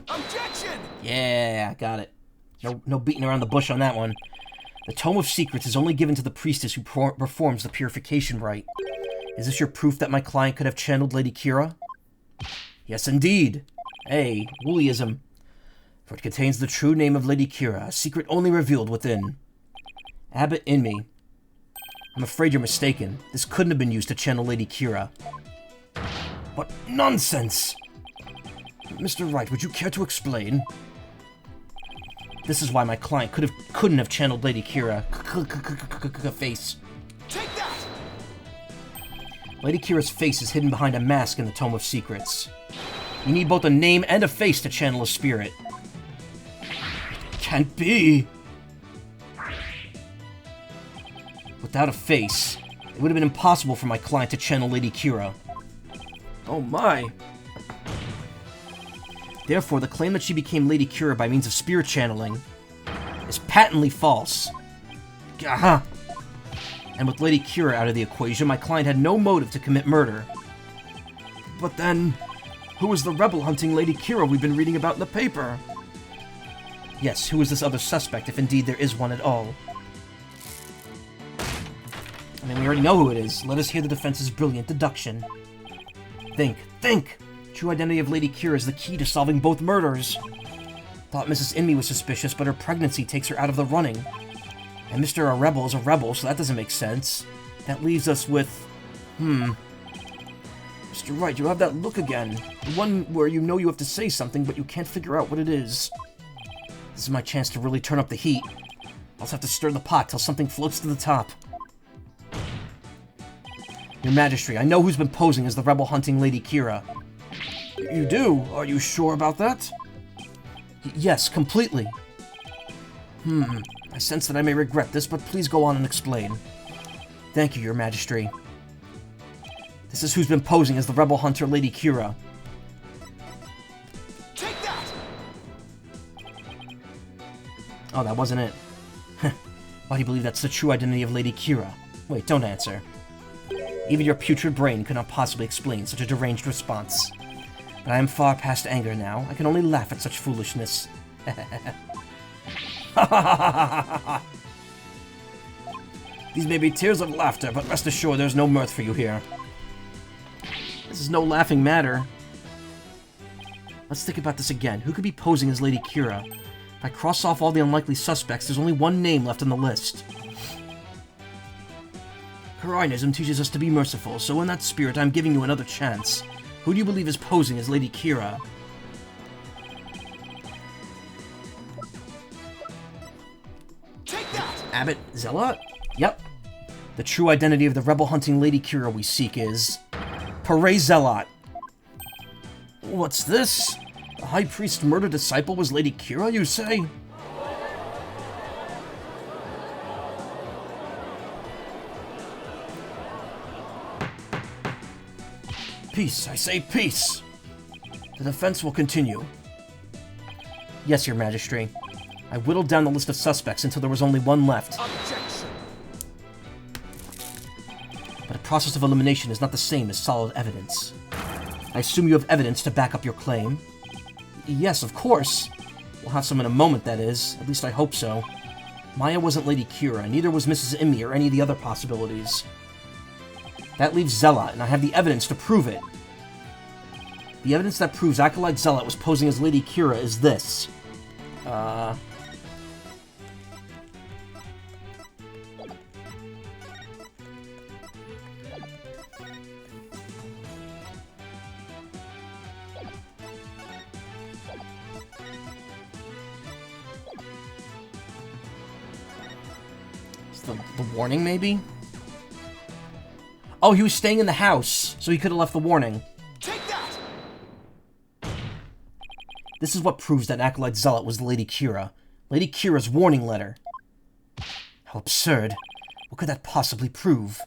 Objection! Yeah, got it. No beating around the bush on that one. The Tome of Secrets is only given to the priestess who performs the purification rite. Is this your proof that my client could have channeled Lady Kira? Yes, indeed. Hey, Woollyism. For it contains the true name of Lady Kira, a secret only revealed within. Abbot in me. I'm afraid you're mistaken. This couldn't have been used to channel Lady Kira. What nonsense! Mr. Wright, would you care to explain? This is why my client couldn't have channeled Lady Kira. Face. Take that! Lady Kira's face is hidden behind a mask in the Tome of Secrets. You need both a name and a face to channel a spirit. Can't be! Without a face, it would have been impossible for my client to channel Lady Kira. Oh my! Therefore, the claim that she became Lady Kira by means of spirit channeling is patently false. Aha! And with Lady Kira out of the equation, my client had no motive to commit murder. But then, who is the rebel hunting Lady Kira we've been reading about in the paper? Yes, who is this other suspect, if indeed there is one at all? I mean, we already know who it is. Let us hear the defense's brilliant deduction. Think! True identity of Lady Kira is the key to solving both murders. Thought Mrs. Inmee was suspicious, but her pregnancy takes her out of the running. And Mr. Rebel is a rebel, so that doesn't make sense. That leaves us with... Mr. Wright, you have that look again. The one where you know you have to say something, but you can't figure out what it is. This is my chance to really turn up the heat. I'll just have to stir the pot till something floats to the top. Your Majesty, I know who's been posing as the rebel hunting Lady Kira. You do? Are you sure about that? Yes, completely. I sense that I may regret this, but please go on and explain. Thank you, Your Majesty. This is who's been posing as the rebel hunter Lady Kira. Take that! Oh, that wasn't it. Why do you believe that's the true identity of Lady Kira? Wait, don't answer. Even your putrid brain could not possibly explain such a deranged response. But I am far past anger now. I can only laugh at such foolishness. These may be tears of laughter, but rest assured there's no mirth for you here. This is no laughing matter. Let's think about this again. Who could be posing as Lady Kira? If I cross off all the unlikely suspects, there's only one name left on the list. Karanism teaches us to be merciful, so in that spirit, I'm giving you another chance. Who do you believe is posing as Lady Kira? Take that! Abbot Zealot? Yep. The true identity of the rebel-hunting Lady Kira we seek is... Pare Zealot. What's this? The High Priest's murdered disciple was Lady Kira, you say? Peace, I say peace! The defense will continue. Yes, Your Majesty. I whittled down the list of suspects until there was only one left. Objection! But a process of elimination is not the same as solid evidence. I assume you have evidence to back up your claim? Yes, of course. We'll have some in a moment, that is. At least I hope so. Maya wasn't Lady Kira, neither was Mrs. Immi or any of the other possibilities. That leaves Zealot, and I have the evidence to prove it. The evidence that proves Acolyte Zealot was posing as Lady Kira is this. It's the warning, maybe? Oh, he was staying in the house, so he could have left the warning. Take that! This is what proves that Acolyte Zealot was Lady Kira. Lady Kira's warning letter. How absurd. What could that possibly prove?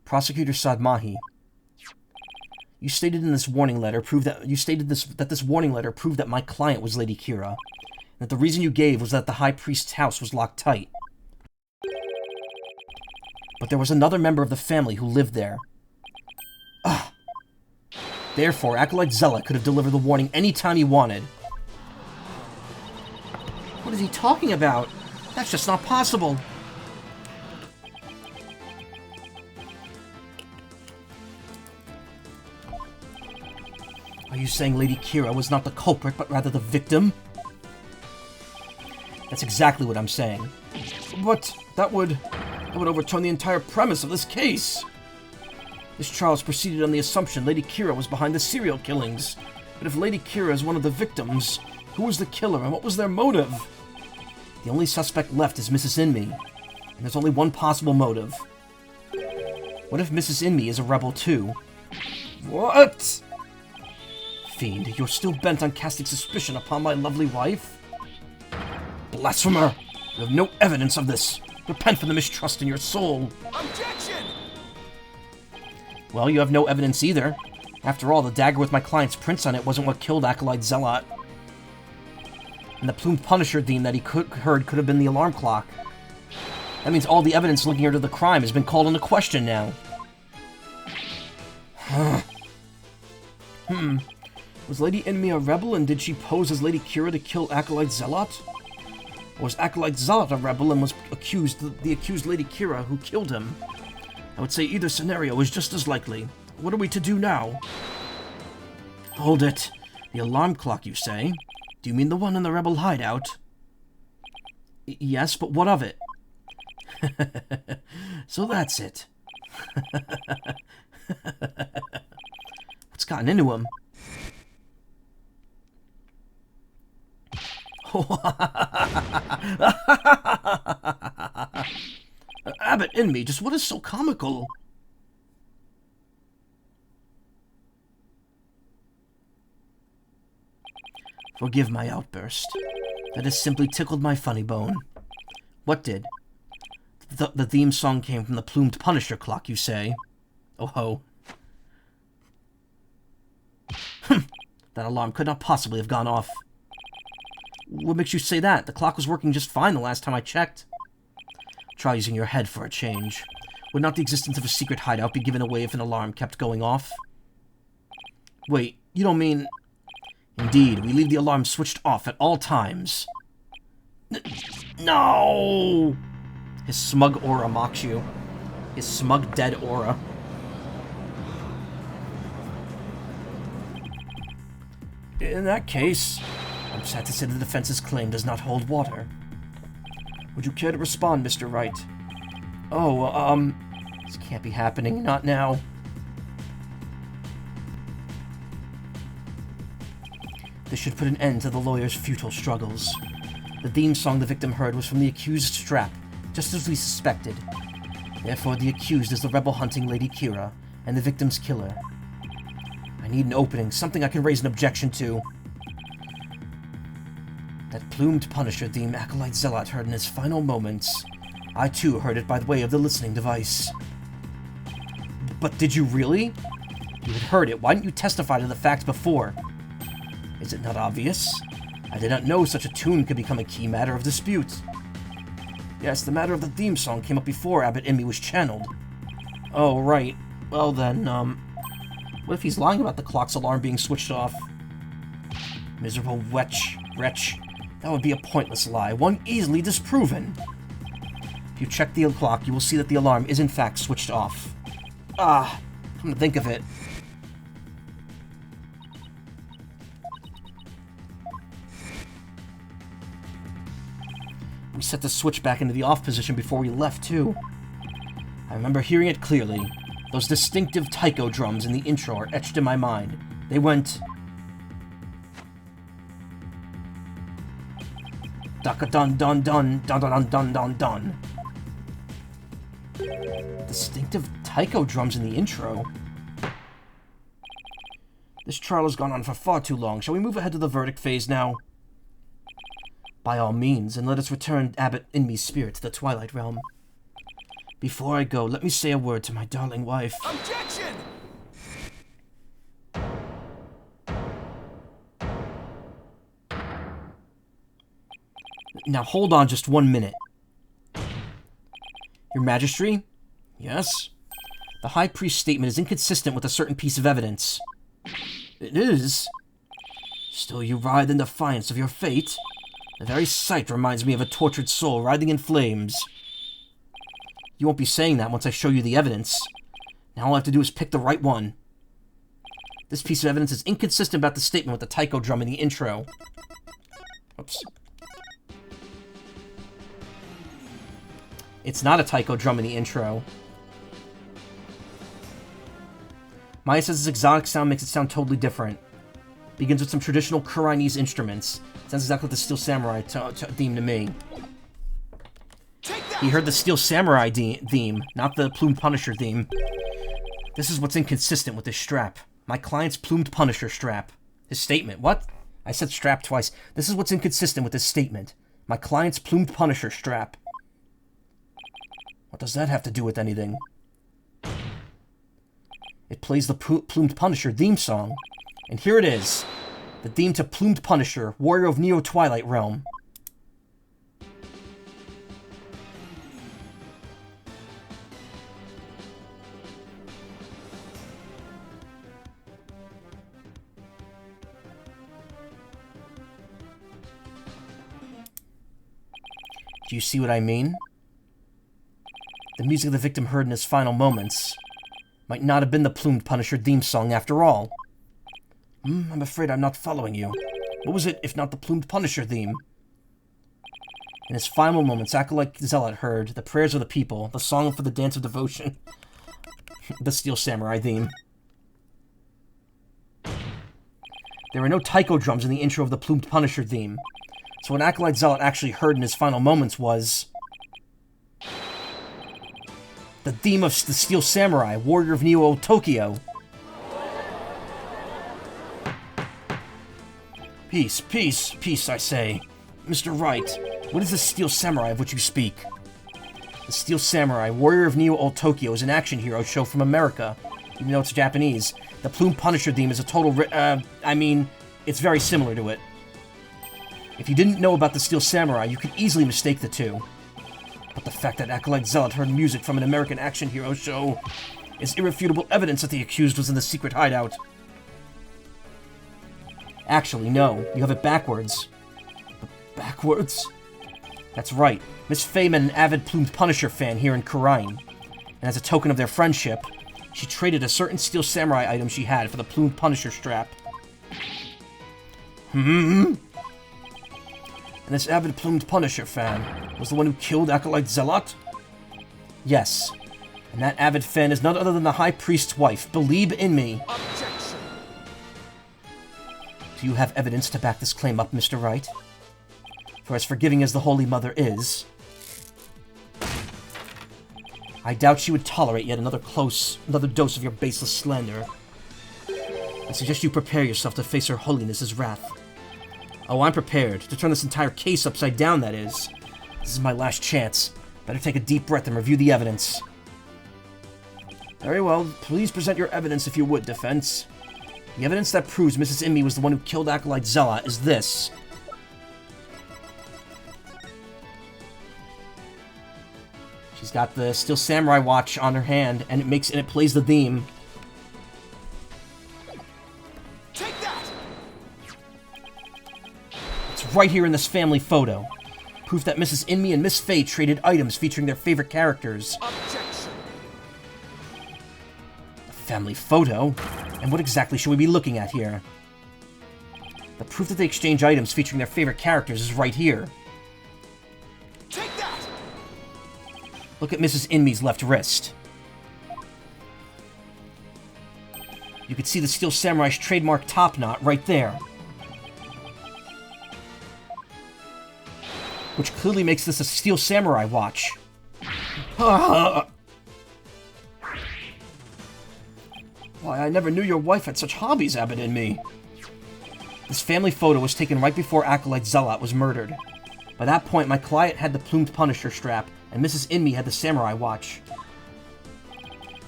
Prosecutor Sadmahi. You stated in this warning letter that this warning letter proved that my client was Lady Kira, and that the reason you gave was that the High Priest's house was locked tight. But there was another member of the family who lived there. Ugh. Therefore, Acolyte Zealot could have delivered the warning any time he wanted. What is he talking about? That's just not possible. Are you saying Lady Kira was not the culprit, but rather the victim? That's exactly what I'm saying. But that would overturn the entire premise of this case. This trial has proceeded on the assumption Lady Kira was behind the serial killings. But if Lady Kira is one of the victims, who was the killer and what was their motive? The only suspect left is Mrs. Inmi, and there's only one possible motive. What if Mrs. Inmi is a rebel too? What? Fiend, you're still bent on casting suspicion upon my lovely wife? Blasphemer! You have no evidence of this. Repent for the mistrust in your soul. Objection! Well, you have no evidence either. After all, the dagger with my client's prints on it wasn't what killed Acolyte Zealot. And the plumed Punisher theme that he heard could have been the alarm clock. That means all the evidence linking her to the crime has been called into question now. Was Lady Inmi a rebel, and did she pose as Lady Kira to kill Acolyte Zealot? Or was Acolyte Zealot a rebel and was the accused Lady Kira who killed him? I would say either scenario is just as likely. What are we to do now? Hold it. The alarm clock, you say? Do you mean the one in the rebel hideout? Yes, but what of it? So that's it. What's gotten into him? Abbot Inmi, just what is so comical? Forgive my outburst. That has simply tickled my funny bone. What did? The theme song came from the plumed Punisher clock, you say? Oh ho. That alarm could not possibly have gone off. What makes you say that? The clock was working just fine the last time I checked. Try using your head for a change. Would not the existence of a secret hideout be given away if an alarm kept going off? Wait, you don't mean... Indeed, we leave the alarm switched off at all times. No! His smug aura mocks you. His smug dead aura. In that case, I'm sad to say the defense's claim does not hold water. Would you care to respond, Mr. Wright? Oh, this can't be happening, not now. This should put an end to the lawyer's futile struggles. The theme song the victim heard was from the accused's strap, just as we suspected. Therefore, the accused is the rebel-hunting Lady Kira, and the victim's killer. I need an opening, something I can raise an objection to. That plumed Punisher theme Acolyte Zealot heard in his final moments. I too heard it by the way of the listening device. But did you really? You had heard it, why didn't you testify to the facts before? Is it not obvious? I did not know such a tune could become a key matter of dispute. Yes, the matter of the theme song came up before Abbot Inmee was channeled. Oh, right. Well then, what if he's lying about the clock's alarm being switched off? Miserable wretch. That would be a pointless lie, one easily disproven. If you check the clock, you will see that the alarm is in fact switched off. Ah, come to think of it. We set the switch back into the off position before we left, too. I remember hearing it clearly. Those distinctive taiko drums in the intro are etched in my mind. They went... Daka-dun-dun-dun, dun-dun-dun-dun-dun. Distinctive taiko drums in the intro? This trial has gone on for far too long. Shall we move ahead to the verdict phase now? By all means, and let us return Abbot Inmee's spirit to the Twilight Realm. Before I go, let me say a word to my darling wife. Objection! Now hold on just 1 minute. Your Majesty? Yes? The High Priest's statement is inconsistent with a certain piece of evidence. It is? Still you writhe in defiance of your fate? The very sight reminds me of a tortured soul writhing in flames. You won't be saying that once I show you the evidence. Now all I have to do is pick the right one. This piece of evidence is inconsistent about the statement with the taiko drum in the intro. Oops. It's not a taiko drum in the intro. Maya says this exotic sound makes it sound totally different. Begins with some traditional Kuranese instruments. Sounds exactly like the Steel Samurai theme to me. He heard the Steel Samurai theme, not the Plumed Punisher theme. This is what's inconsistent with this strap. My client's Plumed Punisher strap. His statement. What? I said strap twice. This is what's inconsistent with this statement. My client's Plumed Punisher strap. What does that have to do with anything? It plays the Plumed Punisher theme song. And here it is. The theme to Plumed Punisher, Warrior of Neo Twilight Realm. Do you see what I mean? The music the victim heard in his final moments might not have been the Plumed Punisher theme song after all. I'm afraid I'm not following you. What was it, if not the Plumed Punisher theme? In his final moments, Acolyte Zealot heard the prayers of the people, the song for the dance of devotion, the Steel Samurai theme. There were no taiko drums in the intro of the Plumed Punisher theme, so what Acolyte Zealot actually heard in his final moments was the theme of the Steel Samurai, Warrior of Neo Tokyo. Peace, peace, peace, I say. Mr. Wright, what is the Steel Samurai of which you speak? The Steel Samurai, Warrior of Neo Old Tokyo, is an action hero show from America, even though it's Japanese. The Plume Punisher theme is a total it's very similar to it. If you didn't know about the Steel Samurai, you could easily mistake the two. But the fact that Acolyte Zealot heard music from an American action hero show is irrefutable evidence that the accused was in the secret hideout. Actually, no. You have it backwards. Backwards? That's right. Miss Faye met an avid Plumed Punisher fan here in Khura'in. And as a token of their friendship, she traded a certain Steel Samurai item she had for the Plumed Punisher strap. And this avid Plumed Punisher fan was the one who killed Acolyte Zealot? Yes. And that avid fan is none other than the High Priest's wife. Believe in me. Objection. Do you have evidence to back this claim up, Mr. Wright? For as forgiving as the Holy Mother is, I doubt she would tolerate yet another dose of your baseless slander. I suggest you prepare yourself to face Her Holiness's wrath. Oh, I'm prepared. To turn this entire case upside down, that is. This is my last chance. Better take a deep breath and review the evidence. Very well. Please present your evidence if you would, defense. The evidence that proves Mrs. Inmee was the one who killed Acolyte Zealot is this. She's got the Steel Samurai watch on her hand, and it plays the theme. Take that. It's right here in this family photo. Proof that Mrs. Inmee and Miss Faye traded items featuring their favorite characters. Objection. A family photo? And what exactly should we be looking at here? The proof that they exchange items featuring their favorite characters is right here. Take that. Look at Mrs. Inmee's left wrist. You can see the Steel Samurai's trademark top knot right there. Which clearly makes this a Steel Samurai watch. Why, I never knew your wife had such hobbies, Abbott and me. This family photo was taken right before Acolyte Zealot was murdered. By that point, my client had the Plumed Punisher strap, and Mrs. Inmee had the Samurai watch.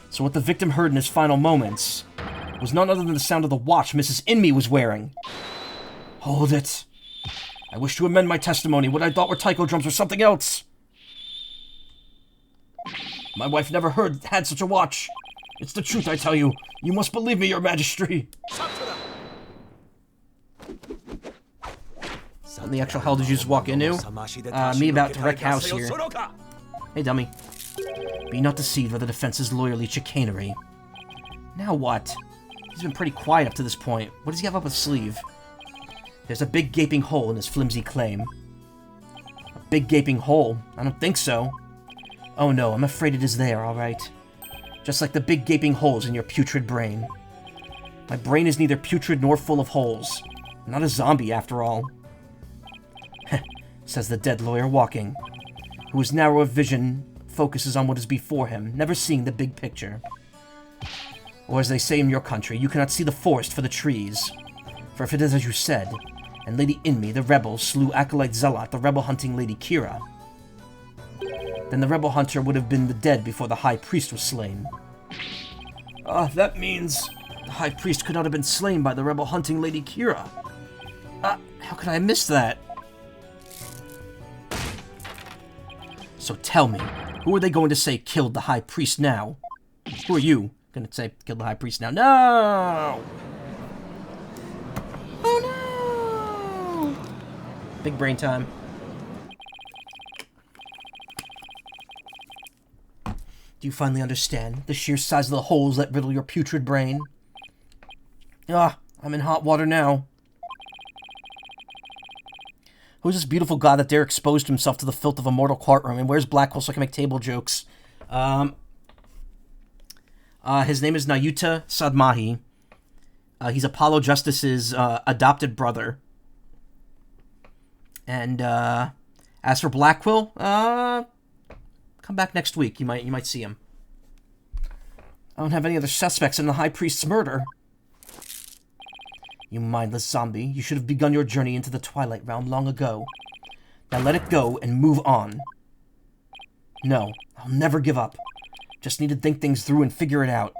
So what the victim heard in his final moments was none other than the sound of the watch Mrs. Inmee was wearing. Hold it. I wish to amend my testimony. What I thought were taiko drums were something else. My wife never had such a watch. It's the truth, I tell you. You must believe me, your majesty. What in the actual hell did you just walk into? Me about to wreck house here. Hey, dummy. Be not deceived by the defense's loyally chicanery. Now what? He's been pretty quiet up to this point. What does he have up his sleeve? There's a big gaping hole in his flimsy claim. A big gaping hole? I don't think so. Oh no, I'm afraid it is there, alright. Just like the big gaping holes in your putrid brain. My brain is neither putrid nor full of holes. I'm not a zombie, after all. Says the dead lawyer walking, whose narrow vision focuses on what is before him, never seeing the big picture. Or as they say in your country, you cannot see the forest for the trees. For if it is as you said, and Lady Inmee, the rebel, slew Acolyte Zealot, the rebel-hunting Lady Kira, then the rebel hunter would have been the dead before the High Priest was slain. That means the High Priest could not have been slain by the rebel-hunting Lady Kira. How could I have missed that? So tell me, who are they going to say killed the High Priest now? Who are you going to say killed the High Priest now? No! Oh no! Big brain time. Do you finally understand the sheer size of the holes that riddle your putrid brain? I'm in hot water now. Who's this beautiful god that dare exposed himself to the filth of a mortal courtroom? And where's Blackwell so I can make table jokes? His name is Nayuta Sadmahi. He's Apollo Justice's adopted brother. And as for Blackwell, come back next week. You might see him. I don't have any other suspects in the High Priest's murder. You mindless zombie, you should have begun your journey into the Twilight Realm long ago. Now let it go and move on. No, I'll never give up. Just need to think things through and figure it out.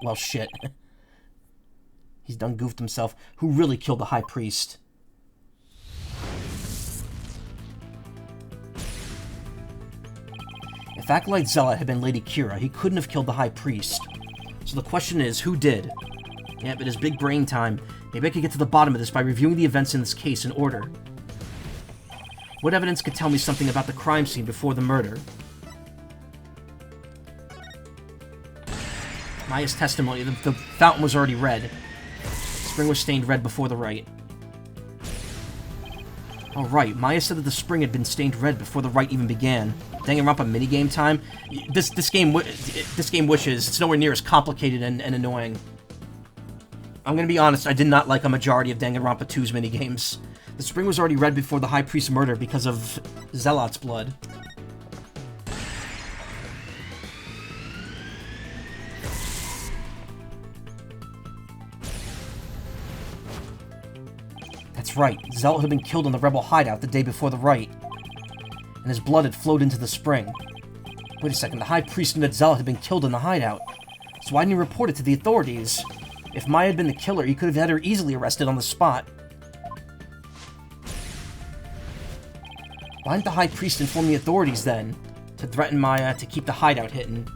Well, shit. He's done goofed himself. Who really killed the High Priest? If Acolyte Zealot had been Lady Kira, he couldn't have killed the High Priest. So the question is, who did? Yep, it is big brain time. Maybe I could get to the bottom of this by reviewing the events in this case in order. What evidence could tell me something about the crime scene before the murder? Maya's testimony. The fountain was already red. The spring was stained red before the rite. Oh, right. Maya said that the spring had been stained red before the rite even began. Danganronpa minigame time? This game wishes it's nowhere near as complicated and annoying. I'm gonna be honest, I did not like a majority of Danganronpa 2's minigames. The spring was already red before the High Priest's murder because of Zealot's blood. That's right, Zealot had been killed in the rebel hideout the day before the rite, and his blood had flowed into the spring. Wait a second, the High Priest knew that Zealot had been killed in the hideout, so why didn't he report it to the authorities? If Maya had been the killer, he could have had her easily arrested on the spot. Why didn't the High Priest inform the authorities then, to threaten Maya to keep the hideout hidden?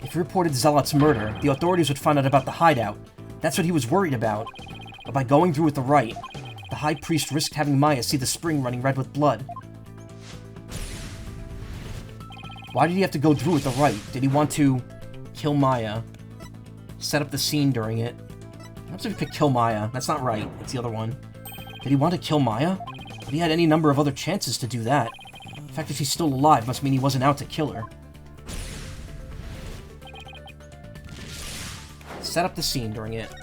If he reported Zealot's murder, the authorities would find out about the hideout. That's what he was worried about. But by going through with the rite, the High Priest risked having Maya see the spring running red with blood. Why did he have to go through with the rite? Did he want to kill Maya? Set up the scene during it? I'm not sure if he could kill Maya. That's not right. It's the other one. Did he want to kill Maya? But he had any number of other chances to do that. The fact that she's still alive must mean he wasn't out to kill her. Set up the scene during it.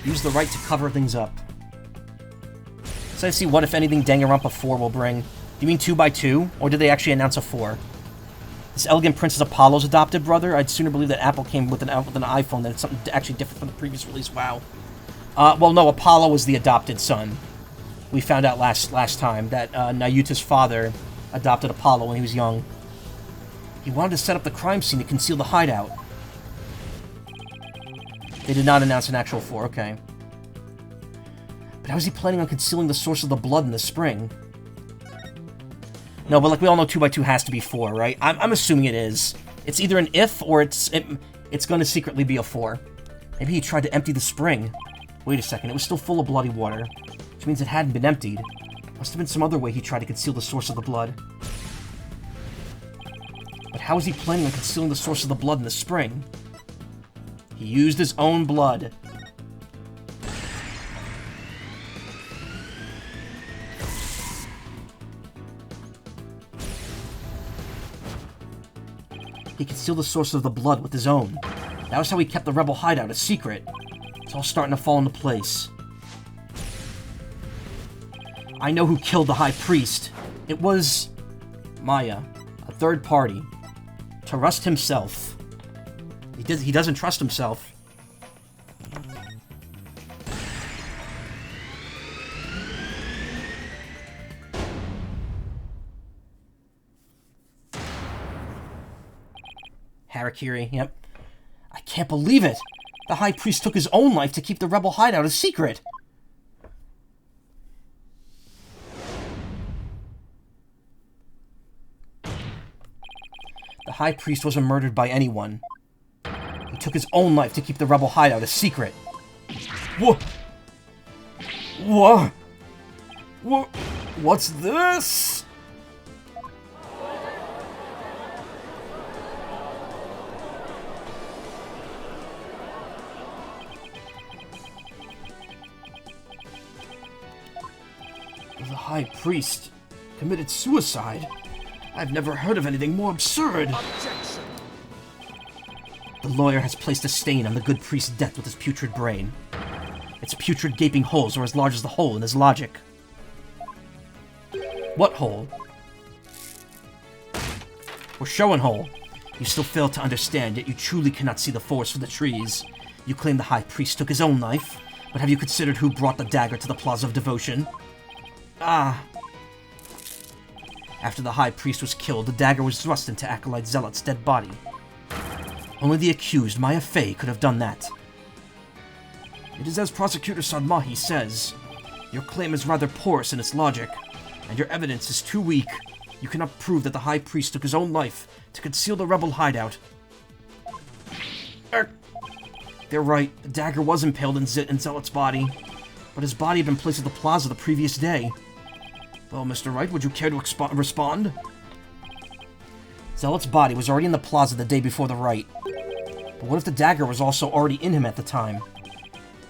Use the rite to cover things up. So I see what, if anything, Danganronpa 4 will bring. Do you mean 2x2? Or did they actually announce a 4? This Elegant Prince is Apollo's adopted brother? I'd sooner believe that Apple came with an iPhone than it's something actually different from the previous release. Wow. Well, no, Apollo was the adopted son. We found out last time that Nayuta's father adopted Apollo when he was young. He wanted to set up the crime scene to conceal the hideout. They did not announce an actual 4, okay. But how is he planning on concealing the source of the blood in the spring? No, but like we all know 2x2 has to be 4, right? I'm assuming it is. It's either an if or it's going to secretly be a 4. Maybe he tried to empty the spring. Wait a second, it was still full of bloody water, which means it hadn't been emptied. Must have been some other way he tried to conceal the source of the blood. But how is he planning on concealing the source of the blood in the spring? He used his own blood. He concealed the source of the blood with his own. That was how he kept the rebel hideout a secret. It's all starting to fall into place. I know who killed the High Priest. It was Maya, a third party. Trust himself. He doesn't trust himself. Harakiri, yep. I can't believe it! The High Priest took his own life to keep the rebel hideout a secret! The High Priest wasn't murdered by anyone. He took his own life to keep the rebel hideout a secret. What? What? What? What's this? The High Priest committed suicide. I've never heard of anything more absurd. Objection. The lawyer has placed a stain on the good priest's death with his putrid brain. Its putrid gaping holes are as large as the hole in his logic. What hole? Or Showen hole? You still fail to understand, yet you truly cannot see the forest for the trees. You claim the High Priest took his own life, but have you considered who brought the dagger to the Plaza of Devotion? Ah. After the High Priest was killed, the dagger was thrust into Acolyte Zealot's dead body. Only the accused, Maya Fey, could have done that. It is as Prosecutor Sadmahi says. Your claim is rather porous in its logic, and your evidence is too weak. You cannot prove that the High Priest took his own life to conceal the rebel hideout. They're right, the dagger was impaled in Zealot's body, but his body had been placed at the plaza the previous day. Well, Mr. Wright, would you care to respond? Zealot's body was already in the plaza the day before the rite. But what if the dagger was also already in him at the time?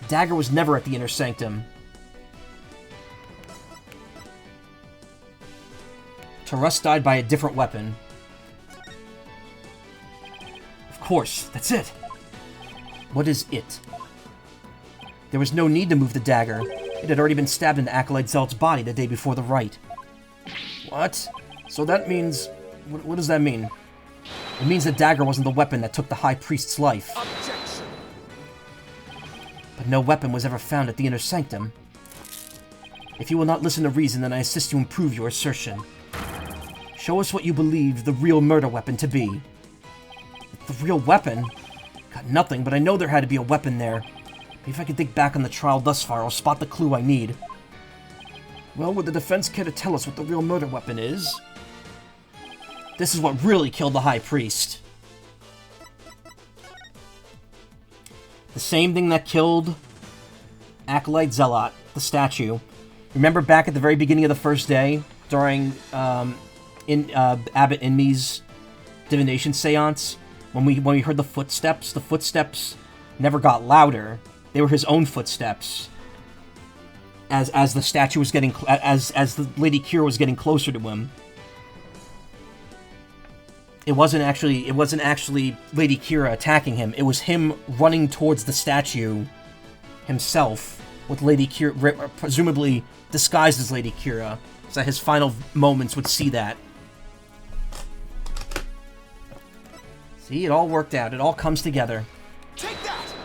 The dagger was never at the Inner Sanctum. Tarus died by a different weapon. Of course, that's it. What is it? There was no need to move the dagger. It had already been stabbed into Acolyte Zealot's body the day before the rite. What? So that means... What does that mean? It means the dagger wasn't the weapon that took the High Priest's life. Objection. But no weapon was ever found at the Inner Sanctum. If you will not listen to reason, then I assist you improve your assertion. Show us what you believe the real murder weapon to be. The real weapon? Got nothing, but I know there had to be a weapon there. Maybe if I can dig back on the trial thus far, I'll spot the clue I need. Well, would the defense care to tell us what the real murder weapon is? This is what really killed the High Priest. The same thing that killed Acolyte Zealot, the statue. Remember back at the very beginning of the first day, during Abbot Inmi's divination seance, when we heard the footsteps never got louder. They were his own footsteps. As the statue was getting, as the Lady Kira was getting closer to him. It wasn't actually Lady Kira attacking him. It was him running towards the statue himself, with Lady Kira, presumably disguised as Lady Kira, so that his final moments would see that. See, it all worked out. It all comes together. Take that!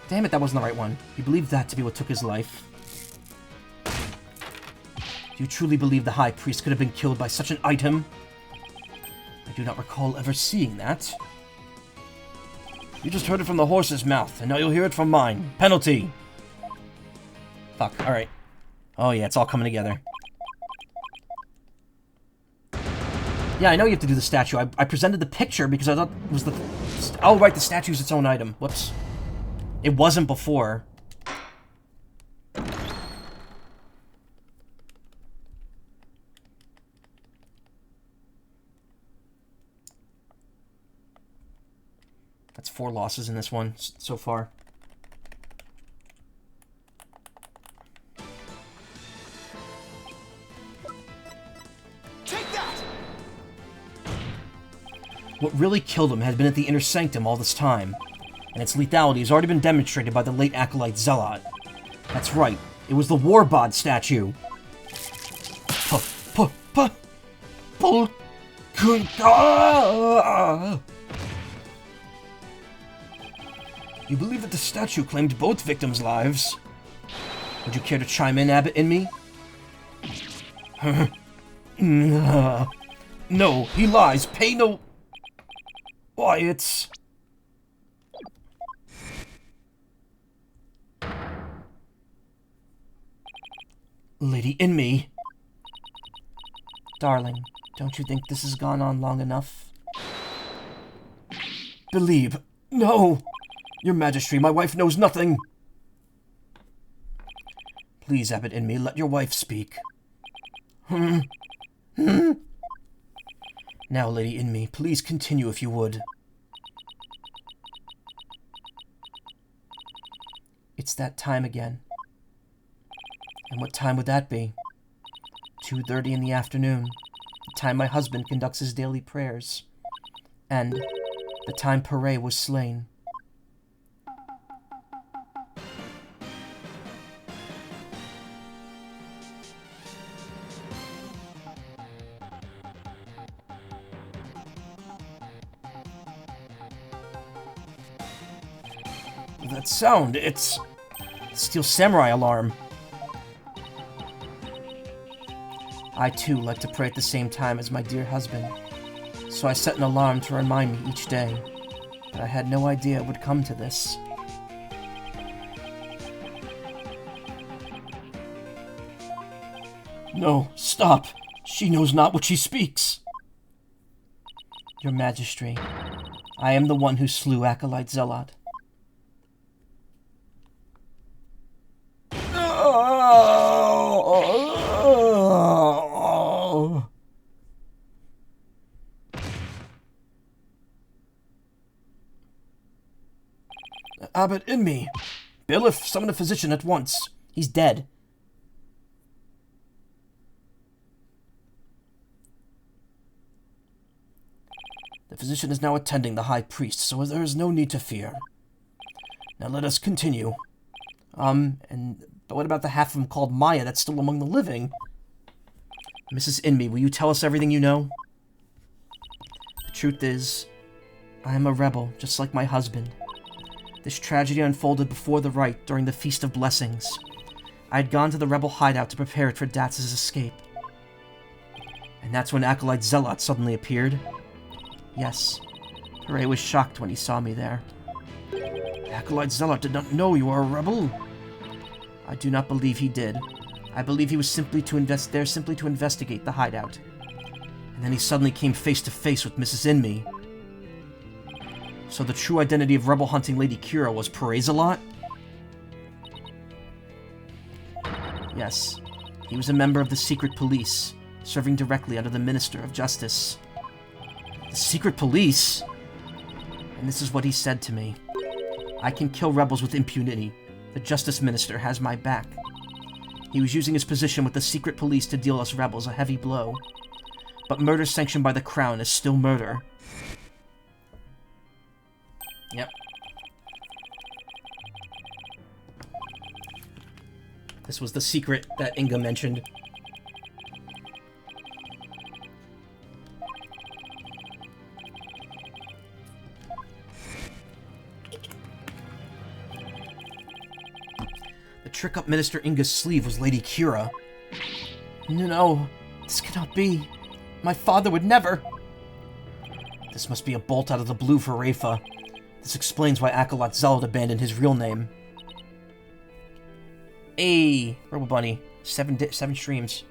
Damn it, that wasn't the right one. He believed that to be what took his life. Do you truly believe the High Priest could have been killed by such an item? I do not recall ever seeing that. You just heard it from the horse's mouth, and now you'll hear it from mine. Penalty! Fuck, alright. Oh yeah, it's all coming together. Yeah, I know you have to do the statue. I presented the picture because I thought it was the... Oh, right, the statue's its own item. Whoops. It wasn't before. That's 4 losses in this one so far. Take that! What really killed him had been at the Inner Sanctum all this time, and its lethality has already been demonstrated by the late Acolyte Zealot. That's right, it was the Warbod statue. You believe that the statue claimed both victims' lives? Would you care to chime in, Abbot Inmi? No, he lies. Pay no... Why, it's... Lady Inmi. Darling, don't you think this has gone on long enough? Believe. No! Your Majesty, my wife knows nothing! Please, Abbot Inmi, let your wife speak. Now, Lady Inmi, please continue if you would. It's that time again. And what time would that be? 2:30 in the afternoon, the time my husband conducts his daily prayers, and the time Pere was slain. That sound, it's the Steel Samurai alarm. I too like to pray at the same time as my dear husband, so I set an alarm to remind me each day, but I had no idea it would come to this. No, stop! She knows not what she speaks! Your Majesty, I am the one who slew Acolyte Zealot. Abbot Inmi! Bailiff, summon a physician at once. He's dead. The physician is now attending the high priest, so there is no need to fear. Now let us continue. But what about the half of him called Maya that's still among the living? Mrs. Inmi, will you tell us everything you know? The truth is, I am a rebel, just like my husband. This tragedy unfolded before the Wright during the Feast of Blessings. I had gone to the rebel hideout to prepare it for Datz's escape. And that's when Acolyte Zealot suddenly appeared. Yes, Pere was shocked when he saw me there. Acolyte Zealot did not know you were a rebel. I do not believe he did. I believe he was simply to investigate the hideout. And then he suddenly came face to face with Mrs. Inmi. So the true identity of rebel hunting Lady Kira was Pere Zealot? Yes, he was a member of the secret police, serving directly under the Minister of Justice. The secret police? And this is what he said to me. I can kill rebels with impunity. The Justice Minister has my back. He was using his position with the secret police to deal us rebels a heavy blow. But murder sanctioned by the Crown is still murder. Yep. This was the secret that Inga mentioned. The trick up Minister Inga's sleeve was Lady Kira. No, this cannot be. My father would never. This must be a bolt out of the blue for Rafa. This explains why Acolyte Zealot abandoned his real name. Hey, Rebel Bunny, 7 streams.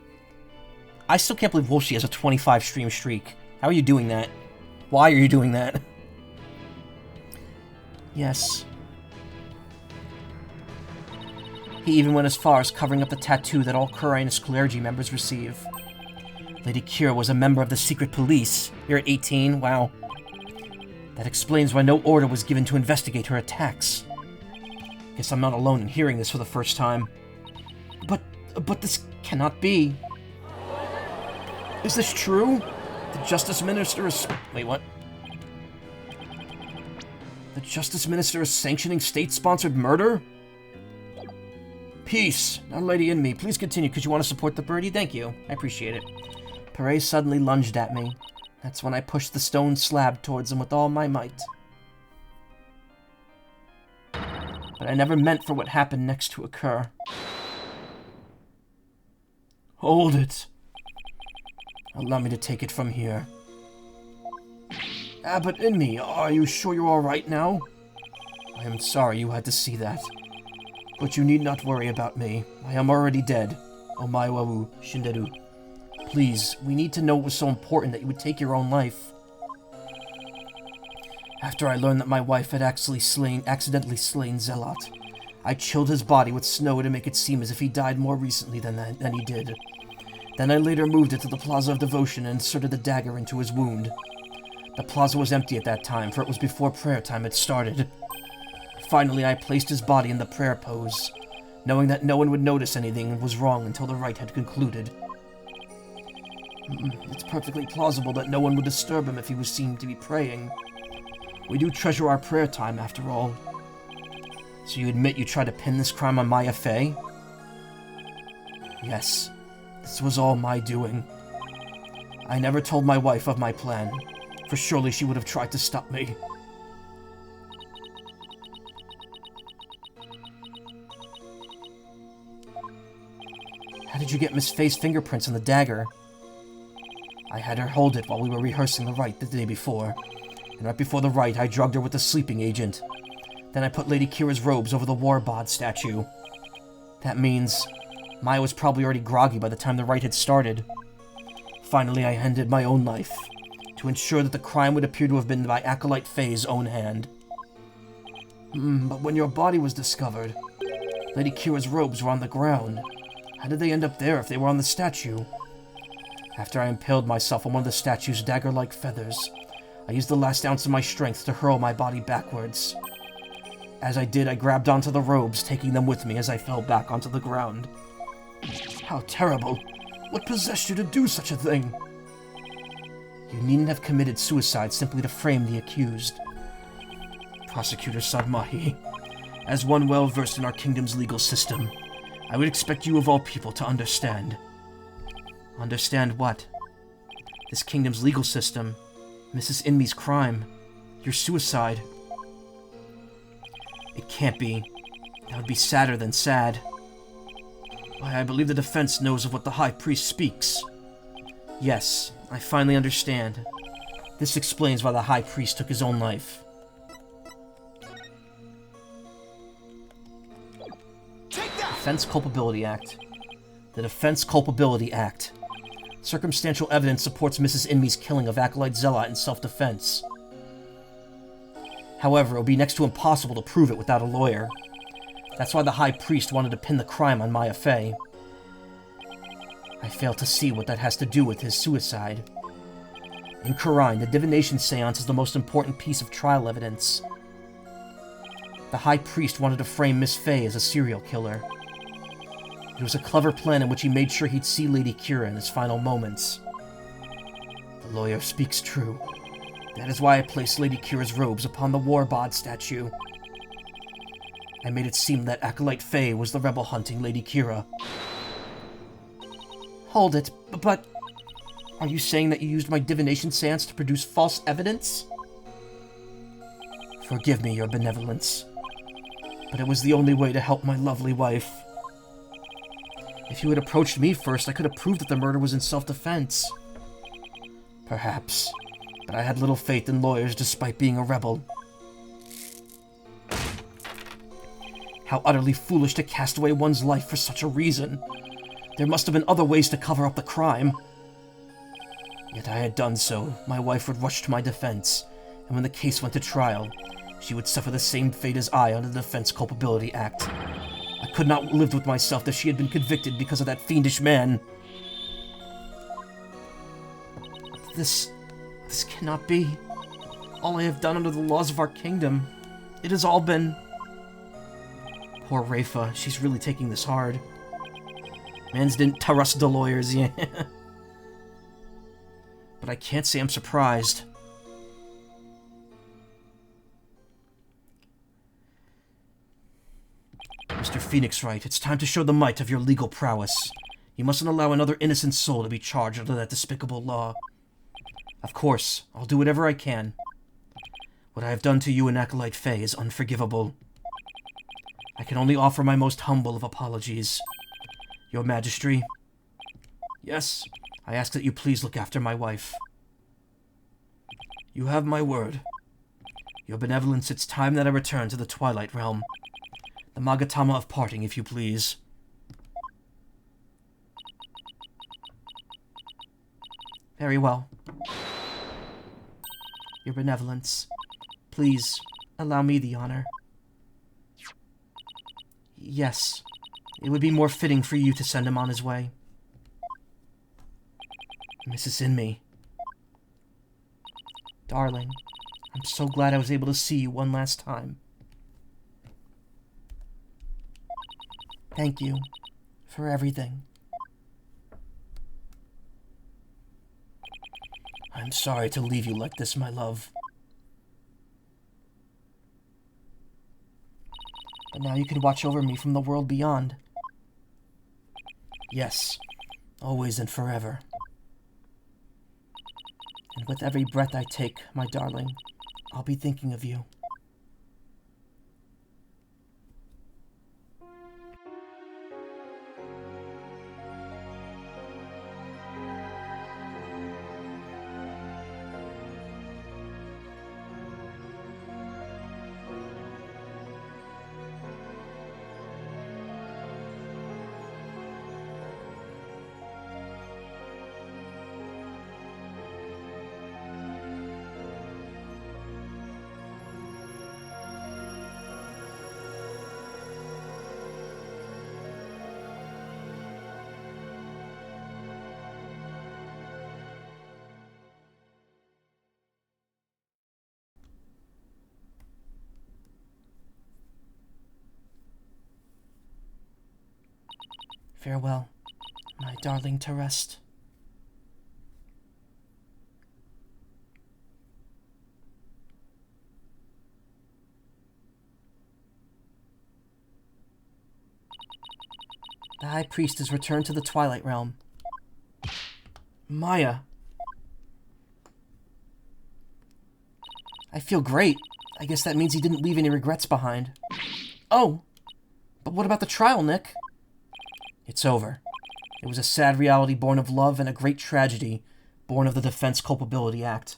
I still can't believe Wolfie has a 25 stream streak. How are you doing that? Why are you doing that? Yes. He even went as far as covering up the tattoo that all Kurinus clergy members receive. Lady Kira was a member of the secret police. You're at 18? Wow. That explains why no order was given to investigate her attacks. Guess I'm not alone in hearing this for the first time. But this cannot be. Is this true? The Justice Minister is... Wait, what? The Justice Minister is sanctioning state-sponsored murder? Peace. Now, Lady Inmi, please continue. Could you want to support the birdie? Thank you. I appreciate it. Pere suddenly lunged at me. That's when I pushed the stone slab towards him with all my might. But I never meant for what happened next to occur. Hold it. Allow me to take it from here. Abbot Inmi, are you sure you're alright now? I am sorry you had to see that. But you need not worry about me. I am already dead. Omaiwawu Shinderu. Please, we need to know what was so important that you would take your own life. After I learned that my wife had accidentally slain Zealot, I chilled his body with snow to make it seem as if he died more recently than he did. Then I later moved it to the Plaza of Devotion and inserted the dagger into his wound. The plaza was empty at that time, for it was before prayer time had started. Finally, I placed his body in the prayer pose, knowing that no one would notice anything was wrong until the rite had concluded. It's perfectly plausible that no one would disturb him if he was seen to be praying. We do treasure our prayer time, after all. So you admit you tried to pin this crime on Maya Fey? Yes, this was all my doing. I never told my wife of my plan, for surely she would have tried to stop me. How did you get Miss Fey's fingerprints on the dagger? I had her hold it while we were rehearsing the rite the day before, and right before the rite I drugged her with the sleeping agent. Then I put Lady Kira's robes over the Warbod statue. That means Maya was probably already groggy by the time the rite had started. Finally, I ended my own life, to ensure that the crime would appear to have been by Acolyte Faye's own hand. But when your body was discovered, Lady Kira's robes were on the ground. How did they end up there if they were on the statue? After I impaled myself on one of the statue's dagger-like feathers, I used the last ounce of my strength to hurl my body backwards. As I did, I grabbed onto the robes, taking them with me as I fell back onto the ground. How terrible! What possessed you to do such a thing? You needn't have committed suicide simply to frame the accused. Prosecutor Sadmahi, as one well-versed in our kingdom's legal system, I would expect you of all people to understand. Understand what? This kingdom's legal system, Mrs. Inmi's crime, your suicide. It can't be. That would be sadder than sad. Why, I believe the defense knows of what the High Priest speaks. Yes, I finally understand. This explains why the High Priest took his own life. Take that! Defense Culpability Act. The Defense Culpability Act. Circumstantial evidence supports Mrs. Inmi's killing of Acolyte Zealot in self-defense. However, it would be next to impossible to prove it without a lawyer. That's why the High Priest wanted to pin the crime on Maya Fey. I fail to see what that has to do with his suicide. In Khura'in, the divination seance is the most important piece of trial evidence. The High Priest wanted to frame Miss Fey as a serial killer. It was a clever plan in which he made sure he'd see Lady Kira in his final moments. The lawyer speaks true. That is why I placed Lady Kira's robes upon the Warbod statue. I made it seem that Acolyte Faye was the rebel hunting Lady Kira. Hold it, but... Are you saying that you used my divination seance to produce false evidence? Forgive me your benevolence, but it was the only way to help my lovely wife. If you had approached me first, I could have proved that the murder was in self-defense. Perhaps, but I had little faith in lawyers despite being a rebel. How utterly foolish to cast away one's life for such a reason. There must have been other ways to cover up the crime. Yet I had done so. My wife would rush to my defense, and when the case went to trial, she would suffer the same fate as I under the Defense Culpability Act. I could not have lived with myself that she had been convicted because of that fiendish man. This cannot be. All I have done under the laws of our kingdom. It has all been... Poor Rafa, she's really taking this hard. Mans didn't trust the lawyers, yeah. But I can't say I'm surprised. Mr. Phoenix Wright, it's time to show the might of your legal prowess. You mustn't allow another innocent soul to be charged under that despicable law. Of course, I'll do whatever I can. What I have done to you and Acolyte Faye is unforgivable. I can only offer my most humble of apologies. Your Majesty. Yes, I ask that you please look after my wife. You have my word. Your benevolence, it's time that I return to the Twilight Realm. The Magatama of parting, if you please. Very well. Your benevolence, please allow me the honor. Yes, it would be more fitting for you to send him on his way. Mrs. Inmi. Darling, I'm so glad I was able to see you one last time. Thank you for everything. I'm sorry to leave you like this, my love. But now you can watch over me from the world beyond. Yes, always and forever. And with every breath I take, my darling, I'll be thinking of you. Farewell, my darling Terest. The High Priest has returned to the Twilight Realm. Maya. I feel great. I guess that means he didn't leave any regrets behind. Oh! But what about the trial, Nick? It's over. It was a sad reality born of love and a great tragedy born of the Defense Culpability Act.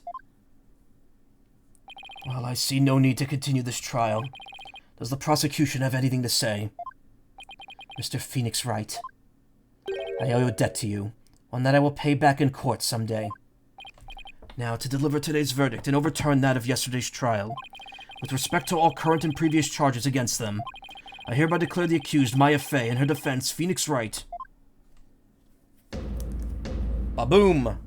Well, I see no need to continue this trial. Does the prosecution have anything to say? Mr. Phoenix Wright, I owe a debt to you, one that I will pay back in court someday. Now, to deliver today's verdict and overturn that of yesterday's trial, with respect to all current and previous charges against them, I hereby declare the accused Maya Fey and her defense, Phoenix Wright. Ba-boom!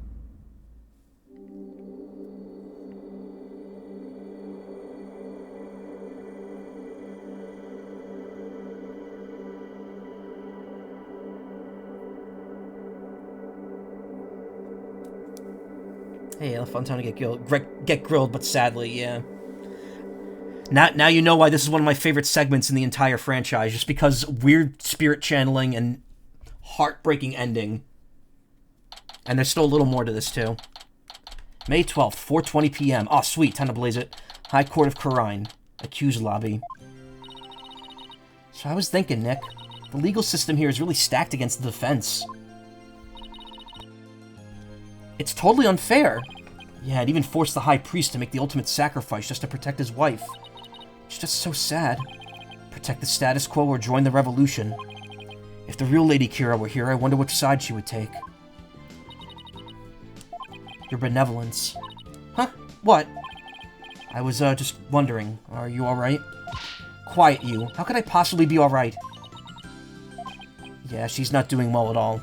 Hey, a fun time to get grilled, but sadly, yeah. Now you know why this is one of my favorite segments in the entire franchise, just because weird spirit channeling and heartbreaking ending. And there's still a little more to this, too. May 12th, 4:20 p.m. Oh, sweet, time to blaze it. High Court of Khura'in. Accused lobby. So I was thinking, Nick, the legal system here is really stacked against the defense. It's totally unfair. Yeah, it even forced the High Priest to make the ultimate sacrifice just to protect his wife. It's just so sad. Protect the status quo or join the revolution. If the real Lady Kira were here, I wonder which side she would take. Your benevolence. Huh? What? I was, just wondering. Are you alright? Quiet, you. How could I possibly be alright? Yeah, she's not doing well at all.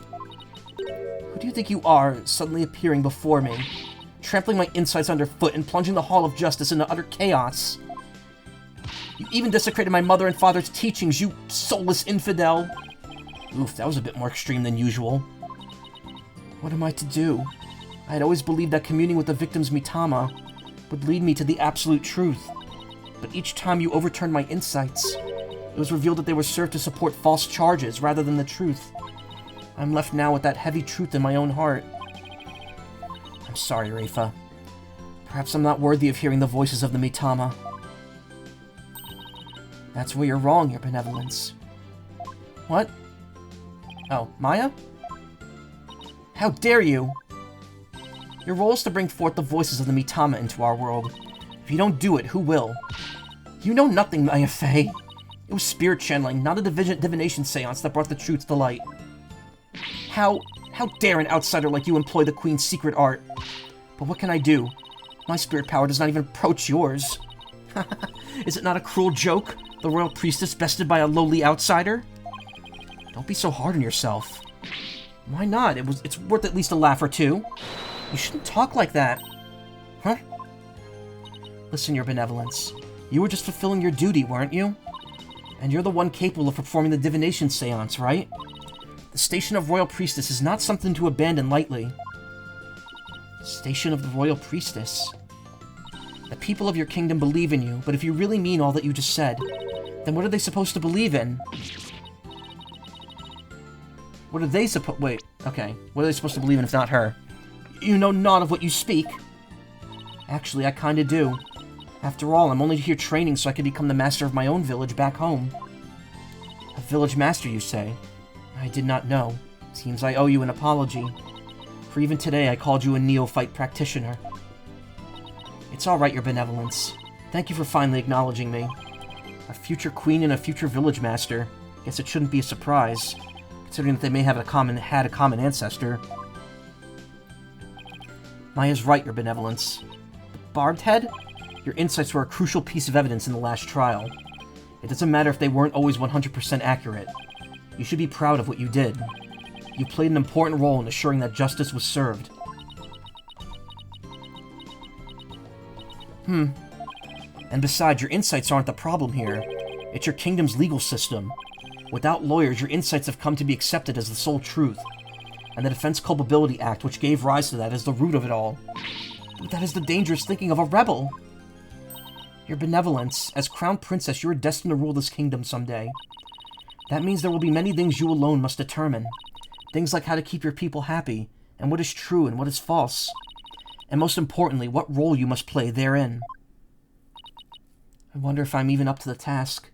Who do you think you are, suddenly appearing before me, trampling my insides underfoot and plunging the Hall of Justice into utter chaos? You even desecrated my mother and father's teachings, you soulless infidel! Oof, that was a bit more extreme than usual. What am I to do? I had always believed that communing with the victim's Mitama would lead me to the absolute truth. But each time you overturned my insights, it was revealed that they were served to support false charges rather than the truth. I'm left now with that heavy truth in my own heart. I'm sorry, Rafa. Perhaps I'm not worthy of hearing the voices of the Mitama. That's where you're wrong, your benevolence. What? Oh, Maya? How dare you! Your role is to bring forth the voices of the Mitama into our world. If you don't do it, who will? You know nothing, Maya Fey. It was spirit channeling, not a divination seance that brought the truth to light. How dare an outsider like you employ the Queen's secret art? But what can I do? My spirit power does not even approach yours. Is it not a cruel joke? The royal priestess bested by a lowly outsider? Don't be so hard on yourself. Why not? It's worth at least a laugh or two. You shouldn't talk like that. Huh? Listen, your benevolence. You were just fulfilling your duty, weren't you? And you're the one capable of performing the divination seance, right? The station of Royal Priestess is not something to abandon lightly. Station of the Royal Priestess. The people of your kingdom believe in you, but if you really mean all that you just said, then what are they supposed to believe in? What are they wait, okay. What are they supposed to believe in if not her? You know not of what you speak. Actually, I kinda do. After all, I'm only here training so I can become the master of my own village back home. A village master, you say? I did not know. Seems I owe you an apology. For even today, I called you a neophyte practitioner. It's alright, your benevolence. Thank you for finally acknowledging me. A future queen and a future village master. Guess it shouldn't be a surprise, considering that they may have had a common ancestor. Maya's right, your benevolence. The barbed head? Your insights were a crucial piece of evidence in the last trial. It doesn't matter if they weren't always 100% accurate. You should be proud of what you did. You played an important role in assuring that justice was served. And besides, your insights aren't the problem here. It's your kingdom's legal system. Without lawyers, your insights have come to be accepted as the sole truth. And the Defense Culpability Act, which gave rise to that, is the root of it all. But that is the dangerous thinking of a rebel. Your benevolence. As Crown Princess, you are destined to rule this kingdom someday. That means there will be many things you alone must determine. Things like how to keep your people happy, and what is true and what is false. And most importantly, what role you must play therein. I wonder if I'm even up to the task.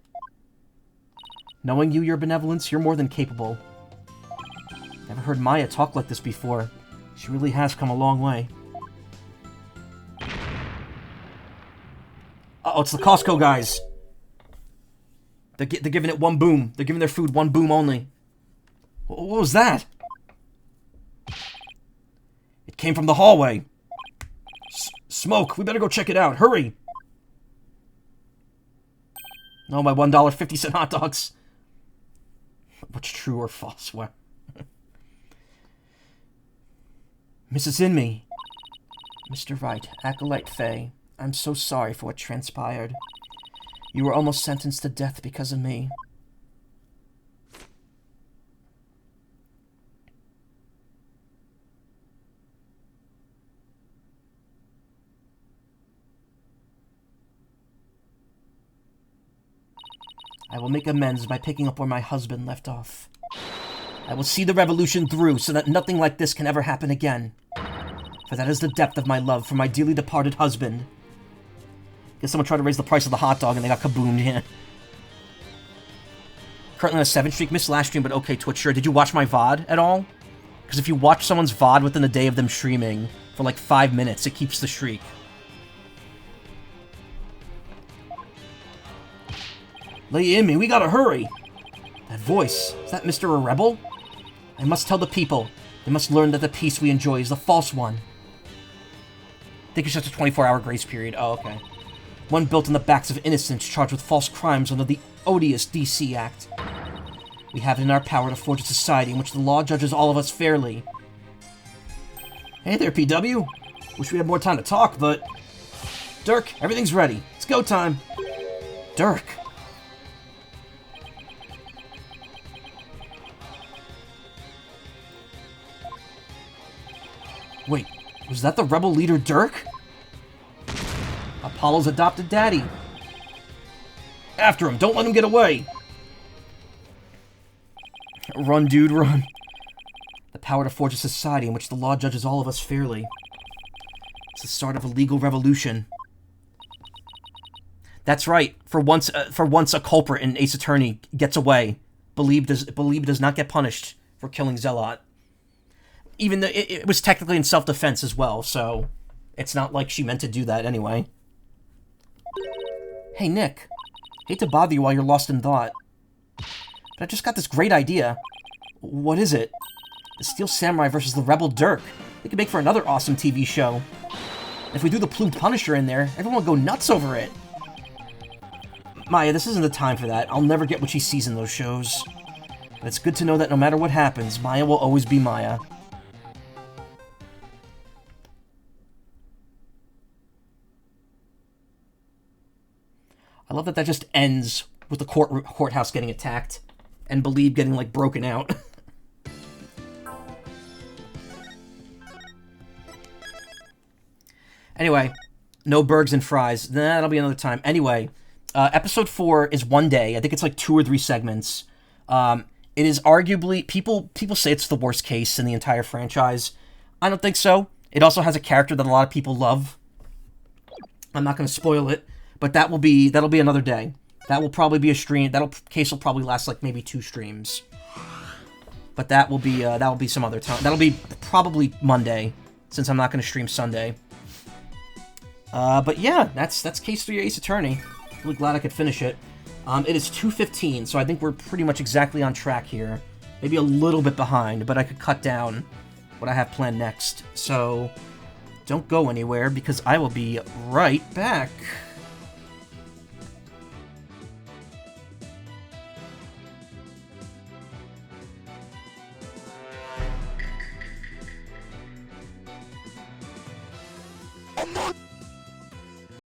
Knowing you, your benevolence, you're more than capable. Never heard Maya talk like this before. She really has come a long way. Uh-oh, it's the Costco guys. They're giving it one boom. They're giving their food one boom only. What was that? It came from the hallway. Smoke. We better go check it out. Hurry. No, my $1.50 hot dogs. What's true or false? What? Mrs. Inme. Mr. Wright, Acolyte Faye, I'm so sorry for what transpired. You were almost sentenced to death because of me. I will make amends by picking up where my husband left off. I will see the revolution through so that nothing like this can ever happen again. For that is the depth of my love for my dearly departed husband. Guess someone tried to raise the price of the hot dog and they got kaboomed, yeah. Currently on a 7 streak, missed last stream, but okay, Twitch, sure. Did you watch my VOD at all? Because if you watch someone's VOD within a day of them streaming for like 5 minutes, it keeps the streak. Lay in me, we gotta hurry! That voice, is that Mr. a Rebel? I must tell the people. They must learn that the peace we enjoy is the false one. I think it's just a 24-hour grace period. Oh, okay. One built on the backs of innocents charged with false crimes under the odious DC Act. We have it in our power to forge a society in which the law judges all of us fairly. Hey there, PW. Wish we had more time to talk, but... Dirk, everything's ready. It's go time. Dirk. Wait, was that the rebel leader Dirk? Apollo's adopted daddy. After him, don't let him get away. Run, dude, run. The power to forge a society in which the law judges all of us fairly. It's the start of a legal revolution. That's right. For once a culprit in Ace Attorney gets away, Believe does not get punished for killing Zealot. Even though it was technically in self-defense as well, so it's not like she meant to do that anyway. Hey, Nick. Hate to bother you while you're lost in thought, but I just got this great idea. What is it? The Steel Samurai versus the Rebel Dirk. They could make for another awesome TV show. And if we do the Plumed Punisher in there, everyone will go nuts over it. Maya, this isn't the time for that. I'll never get what she sees in those shows. But it's good to know that no matter what happens, Maya will always be Maya. I love that that just ends with the courthouse getting attacked and Believe getting, like, broken out. Anyway, no burgers and fries. That'll be another time. Anyway, episode 4 is one day. I think it's like 2 or 3 segments. It is arguably... People say it's the worst case in the entire franchise. I don't think so. It also has a character that a lot of people love. I'm not going to spoil it. But that'll be another day. That will probably be a stream. Case will probably last like maybe 2 streams. But that will be some other time. That'll be probably Monday, since I'm not going to stream Sunday. But yeah, that's Case 3 Ace Attorney. Really glad I could finish it. It is 2:15, so I think we're pretty much exactly on track here. Maybe a little bit behind, but I could cut down what I have planned next. So don't go anywhere because I will be right back.